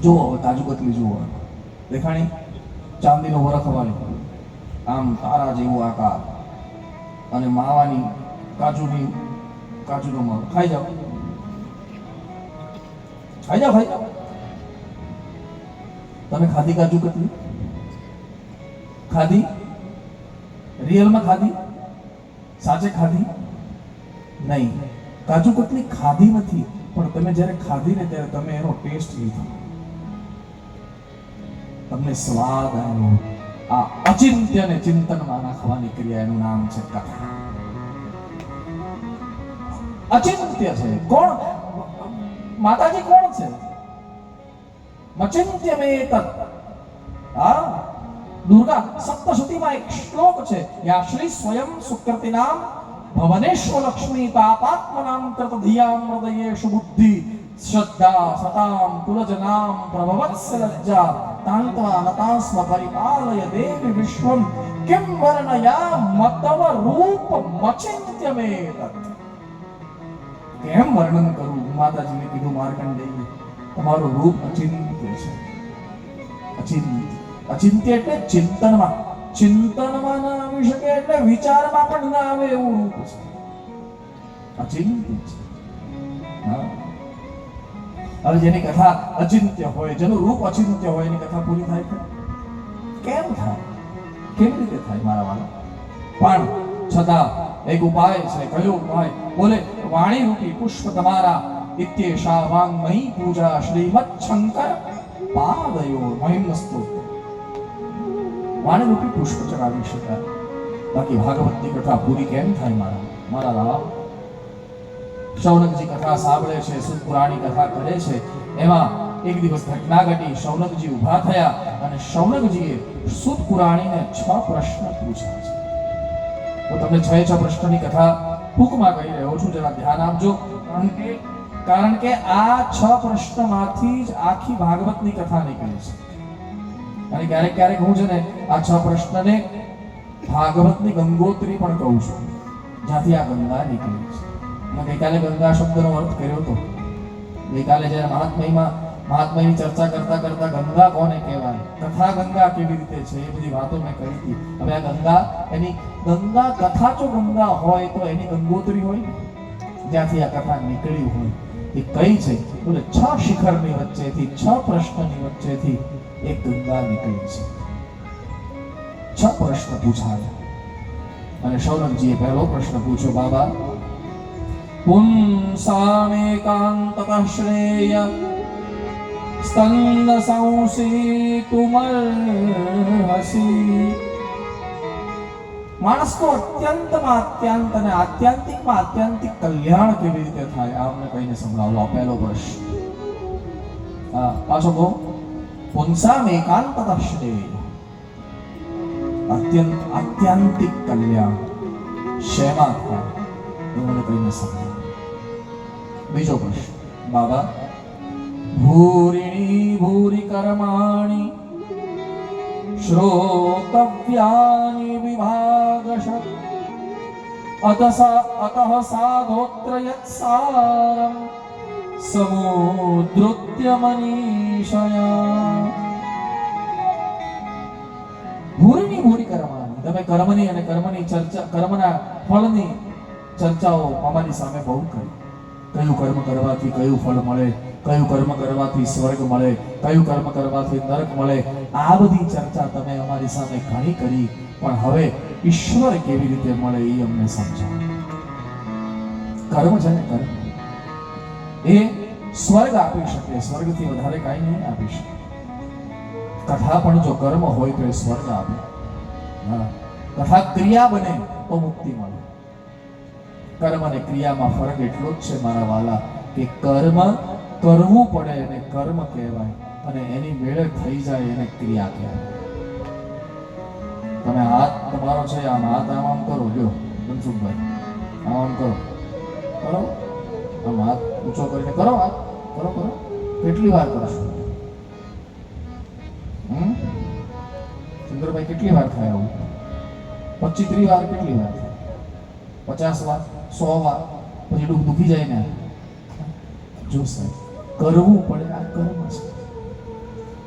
જુઓ હવે કાજુ કતલી જુઓ, દેખાણી ચાંદીનો વરખ વાળી, આમ તારા જેવું આકાર, અને માવાની કાજુનો માવો. ખાઈ જાઓ, ખાઈ જાઓ, ખાઈ જાઓ. તમે ખાધી કાજુ કતલી? ખાધી? રિયલમાં ખાધી? સાચે ખાધી? નહીં, કાજુ કતલી ખાધી નથી, પણ તમે જ્યારે ખાધી ને ત્યારે તમે એનો ટેસ્ટ લીધો, તમને સ્વાદ આવ્યો. આ અચિંત્ય ને ચિંતનમાં નાખવાની ક્રિયા, એનું નામ છે કથા. અચિંત્ય છે કોણ? માતાજી કોણ છે? મચિંત્ય મે તત. હા, દુર્ગા સપ્તશતીમાં એક શ્લોક છે, યા શ્રી સ્વયં સુકૃતિનામ ભવનેશ્વ લક્ષ્મી પાપાત્મનામ કૃત ધિયામ હૃદયેષુ બુદ્ધિ શ્રદ્ધા સતામ તુલજનામ પ્રભવત્સ લજ્જા તાંત્વા નતાસ્મ પરિપાલય દેવી વિશ્વમ કિમ વર્ણયા મતવ રૂપ મચિંત્ય મે તત. કેમ વર્ણન કરું? માતાજીને કીધું માર્કંડેય, તમારું રૂપ અચિંત્ય છે. અચિંત્ય એટલે ચિંતનમાં ના આવી શકે, એટલે વિચારમાં પણ ના આવે એવું રૂપ છે. અચિંત્ય છે. હવે જેની કથા અચિંત્ય હોય, જેનું રૂપ અચિંત્ય હોય, એની કથા પૂરી થાય છે? કેમ થાય? કેવી રીતે થાય મારા વાળા? પણ છતાં એક ઉપાય છે. કયો ઉપાય? બોલે, વાણી રૂપી પુષ્પ તમારા ઇત્યેષા વાંગમયી પૂજા શ્રીમદ શંકર પાદયો મહિમ્નસ્તુ. વાણી રૂપી પુષ્પ ચડાવી શકાય, બાકી ભાગવતની કથા પૂરી કેમ થાય મારા લાલા? શૌનકજી કથા સાંભળે છે, સુત પુરાણી કથા કરે છે. એમાં એક દિવસ ઘટના ઘટી. શૌનકજી ઊભા થયા અને શૌનકજીએ સુત પુરાણીને 6 પ્રશ્ન પૂછ્યા છે. તો તમને 6 પ્રશ્નની કથા ટૂંકમાં કહી રહ્યો છું, જરા ધ્યાન આપજો. કારણ કે આ 6 પ્રશ્નમાંથી જ આખી ભાગવતની કથા નીકળે છે. અને ક્યારેક હું છે ને આ 6 પ્રશ્નને ભાગવતની ગંગોત્રી પણ કહું છું, જ્યાંથી આ ગંગા નીકળી છે. મેં ગઈકાલે ગંગા શબ્દનો અર્થ કર્યો હતો. ગઈકાલે જ્યારે મહાત્માની ચર્ચા કરતા ગંગા કોને કહેવાય, કથા ગંગા કેવી રીતે છે, એ બધી વાતો મેં કરી હતી. હવે આ ગંગા, એની ગંગા કથા જો ગંગા હોય તો એની ગંગોત્રી હોય, જ્યાંથી આ કથા નીકળી હોય એ કઈ છે? બોલે 6 શિખરની વચ્ચેથી, 6 પ્રશ્નની વચ્ચેથી એક ગંગા નીકળી છે. 6 પ્રશ્ન પૂછાયા અને શૌનકજીએ પહેલો પ્રશ્ન પૂછ્યો, બાબા પુંસામેકાંતતઃ શ્રેય સ્તંદ સંસીતુમર્હસી. માણસનો અત્યંત અને આત્યંતિક કલ્યાણ કેવી રીતે થાય, આમને કહીને સંભળાવો. આ પહેલો પ્રશ્ન. પાછો કહો, પુંસામેકાંતતઃ શ્રેય, આત્યંતિક કલ્યાણ શેમાં થાય, એમને કહીને સંભળાવો. બીજો પ્રશ્ન, બાબા ભૂરિ કર્માણિ શ્રોતવ્યાનિ વિભાગશ અતઃ સાધોત્ર યત્સારમ સમુદ્રુત્ય મનીષયા. ભૂરિ કર્માણિ, તમે કર્મની અને કર્મની ચર્ચા, કર્મના ફળની ચર્ચાઓ અમારી સામે બહુ કરી. કયું કર્મ કરવાથી કયું ફળ મળે, કયું કર્મ કરવાથી સ્વર્ગ મળે, કયું કર્મ કરવાથી નરક મળે, આ બધી ચર્ચા તમે અમારી સામે ઘણી કરી. પણ હવે ઈશ્વર કેવી રીતે મળે એ અમને સમજાવો. કર્મ છે ને, કર્મ એ સ્વર્ગ આપી શકે, સ્વર્ગથી વધારે કાંઈ નહીં આપી શકે. કથા પણ જો કર્મ હોય તો એ સ્વર્ગ આપે. હા, કથા ક્રિયા બને તો મુક્તિ મળે. કર્મ અને ક્રિયામાં ફરક એટલો જ છે મારા વાલા કે કર્મ કરવું પડે એને કર્મ કહેવાય, અને એની મેળે થઈ જાય એને ક્રિયા કહેવાય. તમે હાથ તમારો છે, આમ હાથ આમ કરો, જો મનસુખભાઈ આમ કરો, કરો આમ હાથ ઊંચો કરીને કરો, હાથ કરો કરો. કેટલી વાર કરશો? સુંદરભાઈ કેટલી વાર થાય આવું? 25-30 વાર? કેટલી વાર થાય? 50 વાર? 100 વાર? પછી દુખી જાય ને. જો સાહેબ, કરવું પડે, આ કર્મ છે.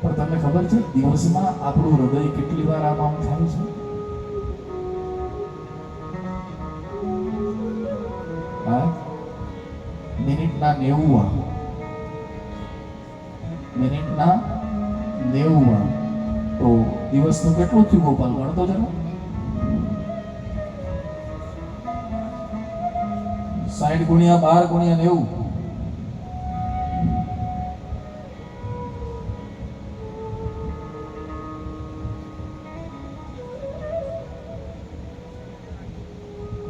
પણ તમને ખબર છે દિવસમાં આપણું હૃદય કેટલી વાર આમ આમ થાય છે? હા, મિનિટના 90 વાર. મિનિટના 90 વાર. તો દિવસનું કેટલું થયું ગોપાલ? ગણતો જરા. 60 ગુણ્યા 12 ગુણ્યા 90.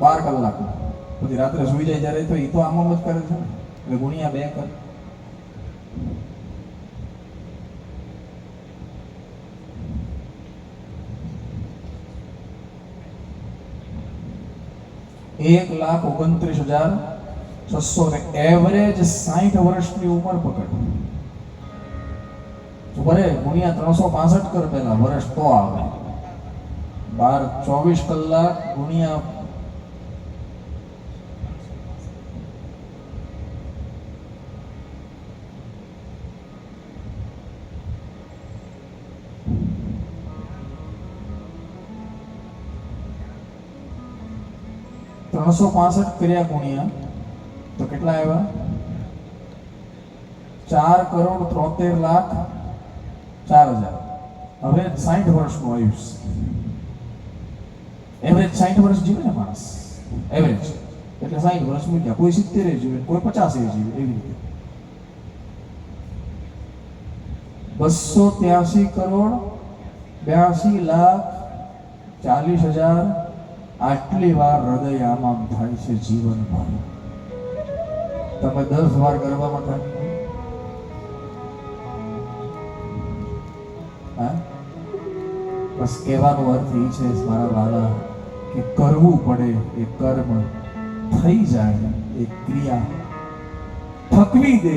બાર કલાક. પછી રાત્રે સુઈ જાય જ્યારે તો એ તો આમ જ કરે છે, એટલે ગુણ્યા 2 કરે. એક 1,29,600 ને એવરેજ 60 વર્ષની ઉંમર પકડ. બરે ગુણ્યા 365 કર પેલા વર્ષ તો આવે. 24 કલાક ગુણ્યા કર્યા ગુણ્યા તો કેટલા આવ્યા? 4,73,04,000. હવે 60 વર્ષનું આયુષ્ય. એવરેજ 60 વર્ષ જીવે ને માણસ, એવરેજ એટલે 60 વર્ષ મૂક્યા. કોઈ 70 જીવે, કોઈ 50 જીવે, એવી રીતે 283,82,40,000 આટલી વાર હૃદય આમ આમ થાય છે જીવનમાં. તમે 10 વાર કરવામાં થાય? હા, બસ કહેવાનો અર્થ એ છે મારા વાલા કે કરવું પડે એ કર્મ, થઈ જાય એ ક્રિયા, થકવી દે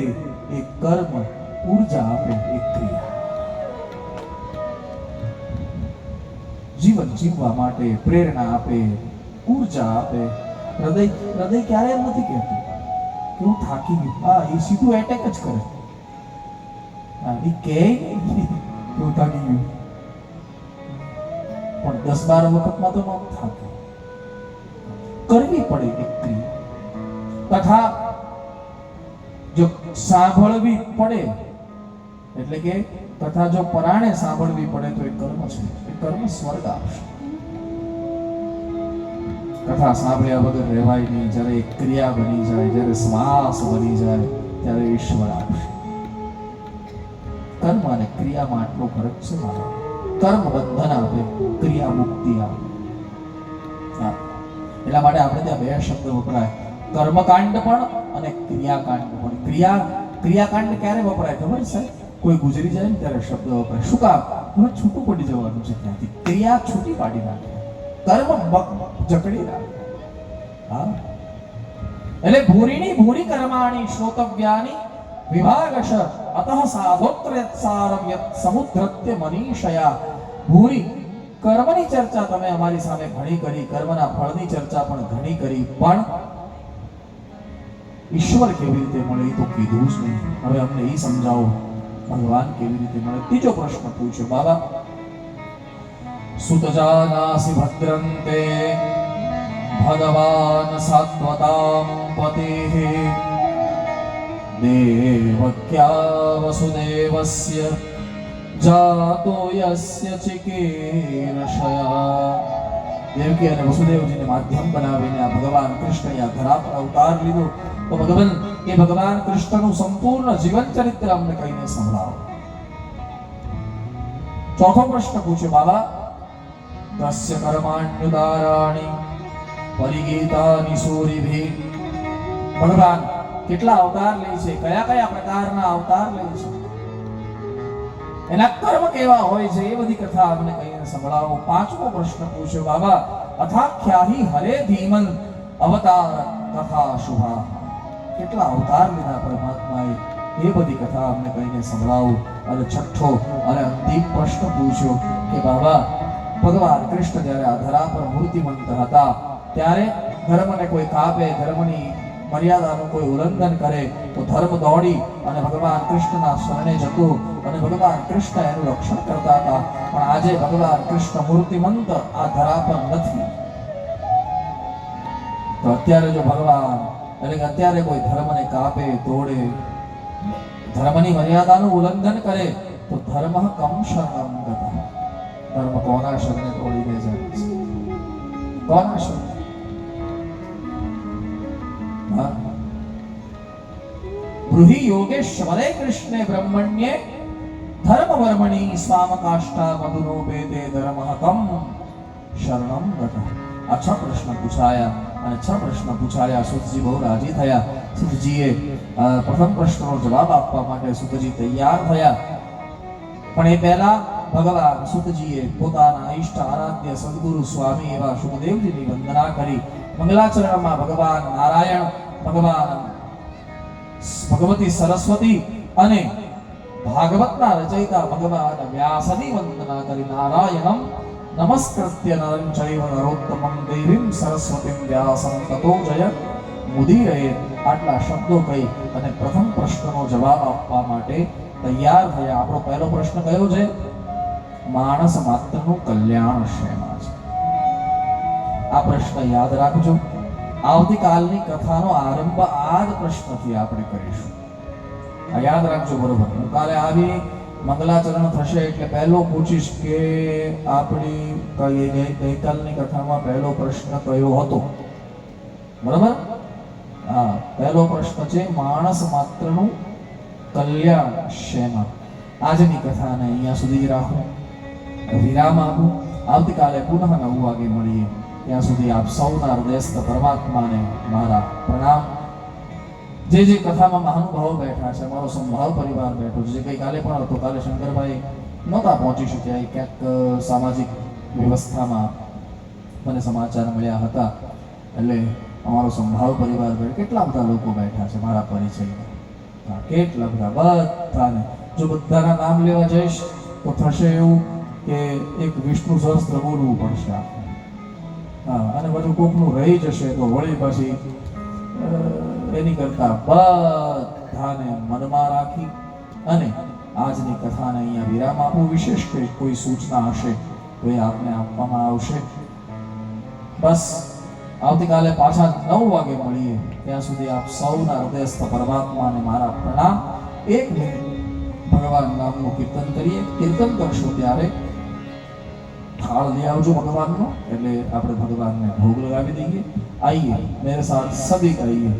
એ કર્મ, ઉર્જા આપે એ ક્રિયા. જીવન જીવવા માટે પ્રેરણા આપે, ઉર્જા આપે. હૃદય ક્યારે એમ નથી કહેતું કે હું થાકી ગયું. હા, એ સીધું એટેક જ કરે. હા, એ કહે કે હું થાકી ગયું, પણ 10-12 વખતમાં તો ન થાકે. કરવી પડે એક ક્રિયા. કથા જો સાંભળવી પડે, એટલે કે કથા જો પરાણે સાંભળવી પડે તો એ કર્મ છે. એ કર્મ સ્વર્ગ આપશે. કથા સાંભળ્યા વગર રહેવાય નહીં. જ્યારે એક ક્રિયા બની જાય, જ્યારે શ્વાસ બની જાય, ત્યારે ઈશ્વર આપશે. કર્મ અને ક્રિયામાં આટલો ફરક છે મારા. કર્મ બંધન આપે, ક્રિયા મુક્તિ આપે. એટલા માટે આપણે ત્યાં 2 શબ્દ વપરાય, કર્મકાંડ પણ અને ક્રિયાકાંડ પણ. ક્રિયાકાંડ ક્યારે વપરાય ખબર છે? કોઈ ગુજરી જાય ને ત્યારે શબ્દ વપરાય. શું કામ? હવે છૂટું પડી જવાનું છે ત્યાંથી. ક્રિયા છૂટી પાડી નાખે, કર્મ જકડી રાખે. હા, એટલે ભૂરીની ભૂરી કર્માણી શ્રોતવ્યાની વિભાગશ અતઃ સાધોત્રયત્સારમ યત સમુદ્રત્ય મનીષયા. ભૂરી કર્મની ચર્ચા તમે અમારી સામે ઘણી કરી, કર્મના ફળની ચર્ચા પણ ઘણી કરી, પણ ઈશ્વર કેવી રીતે મળે એ તો કીધું જ નહીં. હવે અમને એ સમજાવો, ભગવાન કેવી રીતે મળે? ત્રીજો પ્રશ્ન પૂછ્યો બાબા. સુતજાનાસી ભદ્રંતે ભગવાન સાત્વતામ પતેઃ દેવક્યા વસુદેવસ્ય જાતો યસ્ય ચિકીર્ષયા. દેવકી અને વસુદેવજીને માધ્યમ બનાવીને આ ભગવાન કૃષ્ણએ આ ધરા પર અવતાર લીધો. તો ભગવાન કૃષ્ણનું સંપૂર્ણ જીવન ચરિત્ર અમને કહીને સંભળાવો. ચોથો પ્રશ્ન પૂછ્યો બાબા. તસ્ય કર્માણ્યુદારાણિ પરિગીતાનિ સૂરિભિ. ભગવાન કેટલા અવતાર લે છે, કયા કયા પ્રકારના અવતાર લે છે, એના કર્મ કેવા હોય છે, એ બધી કથા અમને કહીને સંભળાવો. પાંચમો પ્રશ્ન પૂછ્યો, બાબા અથાખ્યાહી હરે ધીમન અવતાર કથા શુભા. કેટલા અવતાર લીધા પરમાત્માએ, એ બધી કથા અમને કહીને સંભળાવો. અને છઠ્ઠો અને અંતિમ પ્રશ્ન પૂછ્યો કે બાબા ભગવાન કૃષ્ણ જ્યારે આ ધરા પર મૂર્તિમંત હતા ત્યારે ધર્મને કોઈ કાપે, ધર્મની મર્યાદાનું કોઈ ઉલ્લંઘન કરે તો ધર્મ દોડી અને ભગવાન કૃષ્ણના શરણે જતું અને ભગવાન કૃષ્ણ એનું રક્ષણ કરતા હતા. પણ આજે ભગવાન કૃષ્ણ મૂર્તિમંત આ ધરા પર નથી, તો અત્યારે જો ભગવાન એટલે કે અત્યારે કોઈ ધર્મને કાપે, તોડે, ધર્મની મર્યાદાનું ઉલ્લંઘન કરે તો ધર્મ કમ શરણમ ગતઃ. ધર્મ કોના શરણે તોડીને જાય છે? કોના શરણે? બ્રુહિ યોગેશ્વરે કૃષ્ણે બ્રહ્મણ્યે ધર્મ વર્મણી સ્વામકાષ્ટા મધુનો વેદે ધર્મઃ કમ શરણમ ગતઃ. આ 6 પ્રશ્ન પૂછાયા અને 6 પ્રશ્ન પૂછાયા. સુતજી બહુ રાજી થયા. સુતજીએ પ્રથમ પ્રશ્નનો જવાબ આપવા માટે સુતજી તૈયાર થયા. પણ એ પહેલા ભગવાન સુતજીએ પોતાના ઈષ્ટ આરાધ્ય સદગુરુ સ્વામી એવા સુખદેવજીની વંદના કરી. મંગલાચરણમાં ભગવાન નારાયણ, ભગવાન ભગવતી સરસ્વતી અને ભાગવતના રચયિતા ભગવાન વ્યાસની વંદના કરી. નારાયણમ નમસ્કૃત્ય નરં ચૈવ નરોત્તમં દેવીમ સરસ્વતીમ વ્યાસં તતો જય મુદીરયે. આટલા શબ્દો કહી અને પ્રથમ પ્રશ્નનો જવાબ આપવા માટે તૈયાર થયા. આપણો પહેલો પ્રશ્ન કયો છે? માણસ માત્રનું કલ્યાણ શેમાં છે? આ પ્રશ્ન યાદ રાખજો. આવતીકાલની કથાનો આરંભ આ જ પ્રશ્નથી આપણે કરીશું. આ યાદ રાખજો બરોબર. હું કાલે આવી મંગલાચરણ થશે એટલે પહેલો પૂછીશ કે આપણી ગઈકાલની કથામાં પહેલો પ્રશ્ન કયો હતો? બરાબર? હા, પહેલો પ્રશ્ન છે માણસ માત્રનું કલ્યાણ શેમાં. આજની કથાને અહીંયા સુધી જ રાખું, વિરામ આપું. આવતીકાલે પુનઃ 9 વાગે મળીએ. ત્યાં સુધી આપ સૌના હૃદયસ્થ પરમાત્માને મારા પ્રણામ. જે જે કથામાં મહાનુભાવો બેઠા છે, મારો સંભાવ પરિવાર બેઠો છે, જે ગઈકાલે પણ હતો, કાલે શંકરભાઈ નહોતા પહોંચી શક્યા, ક્યાંક સામાજિક વ્યવસ્થામાં મને સમાચાર મળ્યા હતા. એટલે અમારો સંભાવ પરિવાર બેઠો. કેટલા બધા લોકો બેઠા છે મારા પરિચયમાં, કેટલા બધાને જો બધાના નામ લેવા જઈશ તો થશે એવું કે એક વિષ્ણુ સહસ્ત્ર બોલવું પડશે. હા, અને બધું કોકનું રહી જશે તો વળી પછી એની કરતા બધાને મનમાં રાખી અને આજની કથાને અહીંયા વિરામ આપું. વિશેષ કોઈ સૂચના હશે તો એ આપને આપવામાં આવશે. બસ આવતીકાલે પાછા 9 વાગે મળીએ. ત્યાં સુધી આપ સૌના હૃદયસ્થ પરમાત્માને મારા પ્રણામ. 1 મિનિટ ભગવાન નામનું કીર્તન કરીએ. કીર્તન કરશો ત્યારે થાળ લઈ આવજો ભગવાનનો, એટલે આપણે ભગવાનને ભોગ લગાવી દઈએ. આइए मेरे साथ सभी कहिए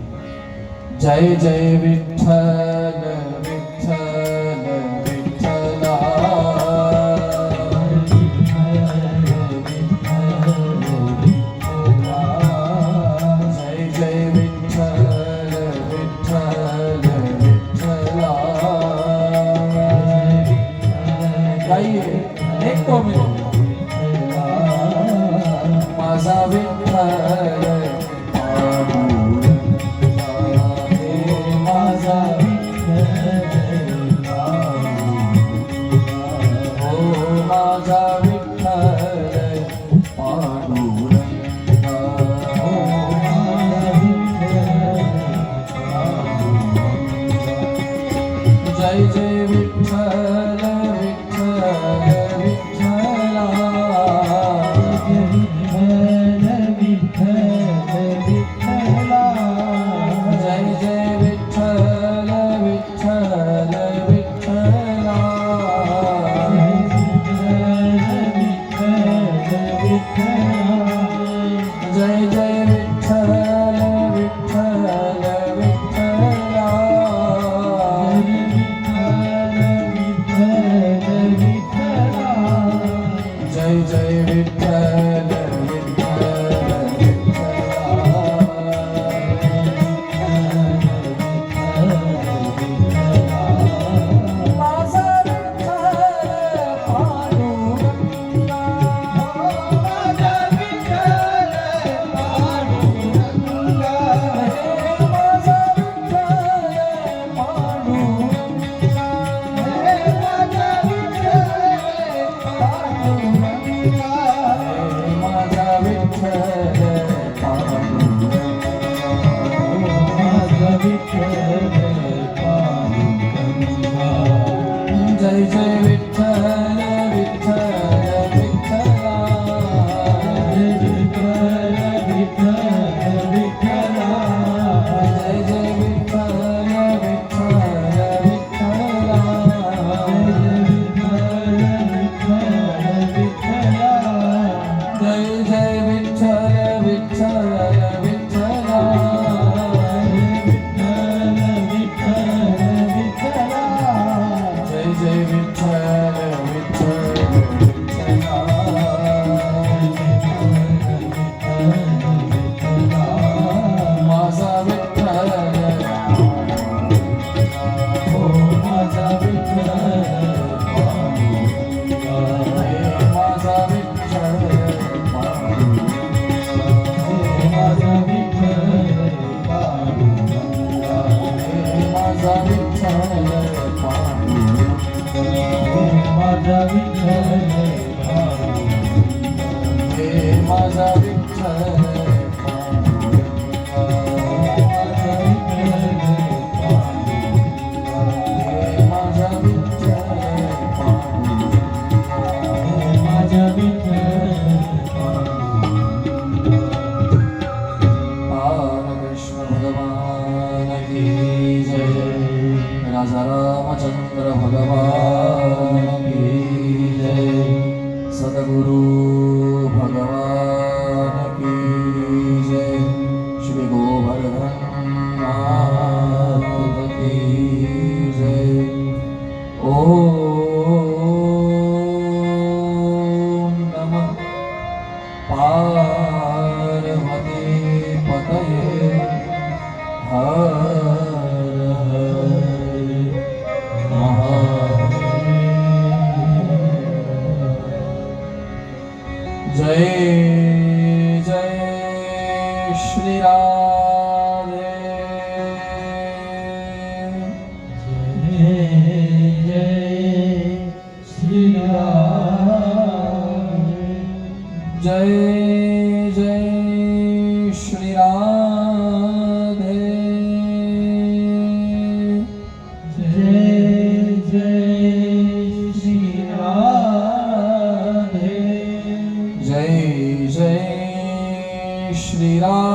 जय जय विठ्ठल विठ्ठल माझा विठ्ठल माझा माझा विठ्ठल जय जय विठ्ठल विठ्ठल વિઠ્ઠલ વિઠ્ઠલ વિઠ્ઠલા જય જય વિઠ્ઠલ વિઠ્ઠલ વિઠ્ઠલા જય જય વિઠ્ઠલ વિઠ્ઠલ વિઠ્ઠલા જય જય વિઠ્ઠલ વિઠ્ઠલ વિઠ્ઠલા माझा विठ्ठल ओ माझा विठ्ठल हे माझा विठ्ठल हे माझा विठ्ठल हे माझा विठ्ठल कृष्ण भगवान की जय राजा रामचंद्र भगवान की जय सद्गुरु भगवान की जय श्री गोवर्धन नाथ की जय ओम नमः पार्वती पतये हर हर महादेव जय जय श्री राधे जय जय श्री राधे जय जय श्री राधे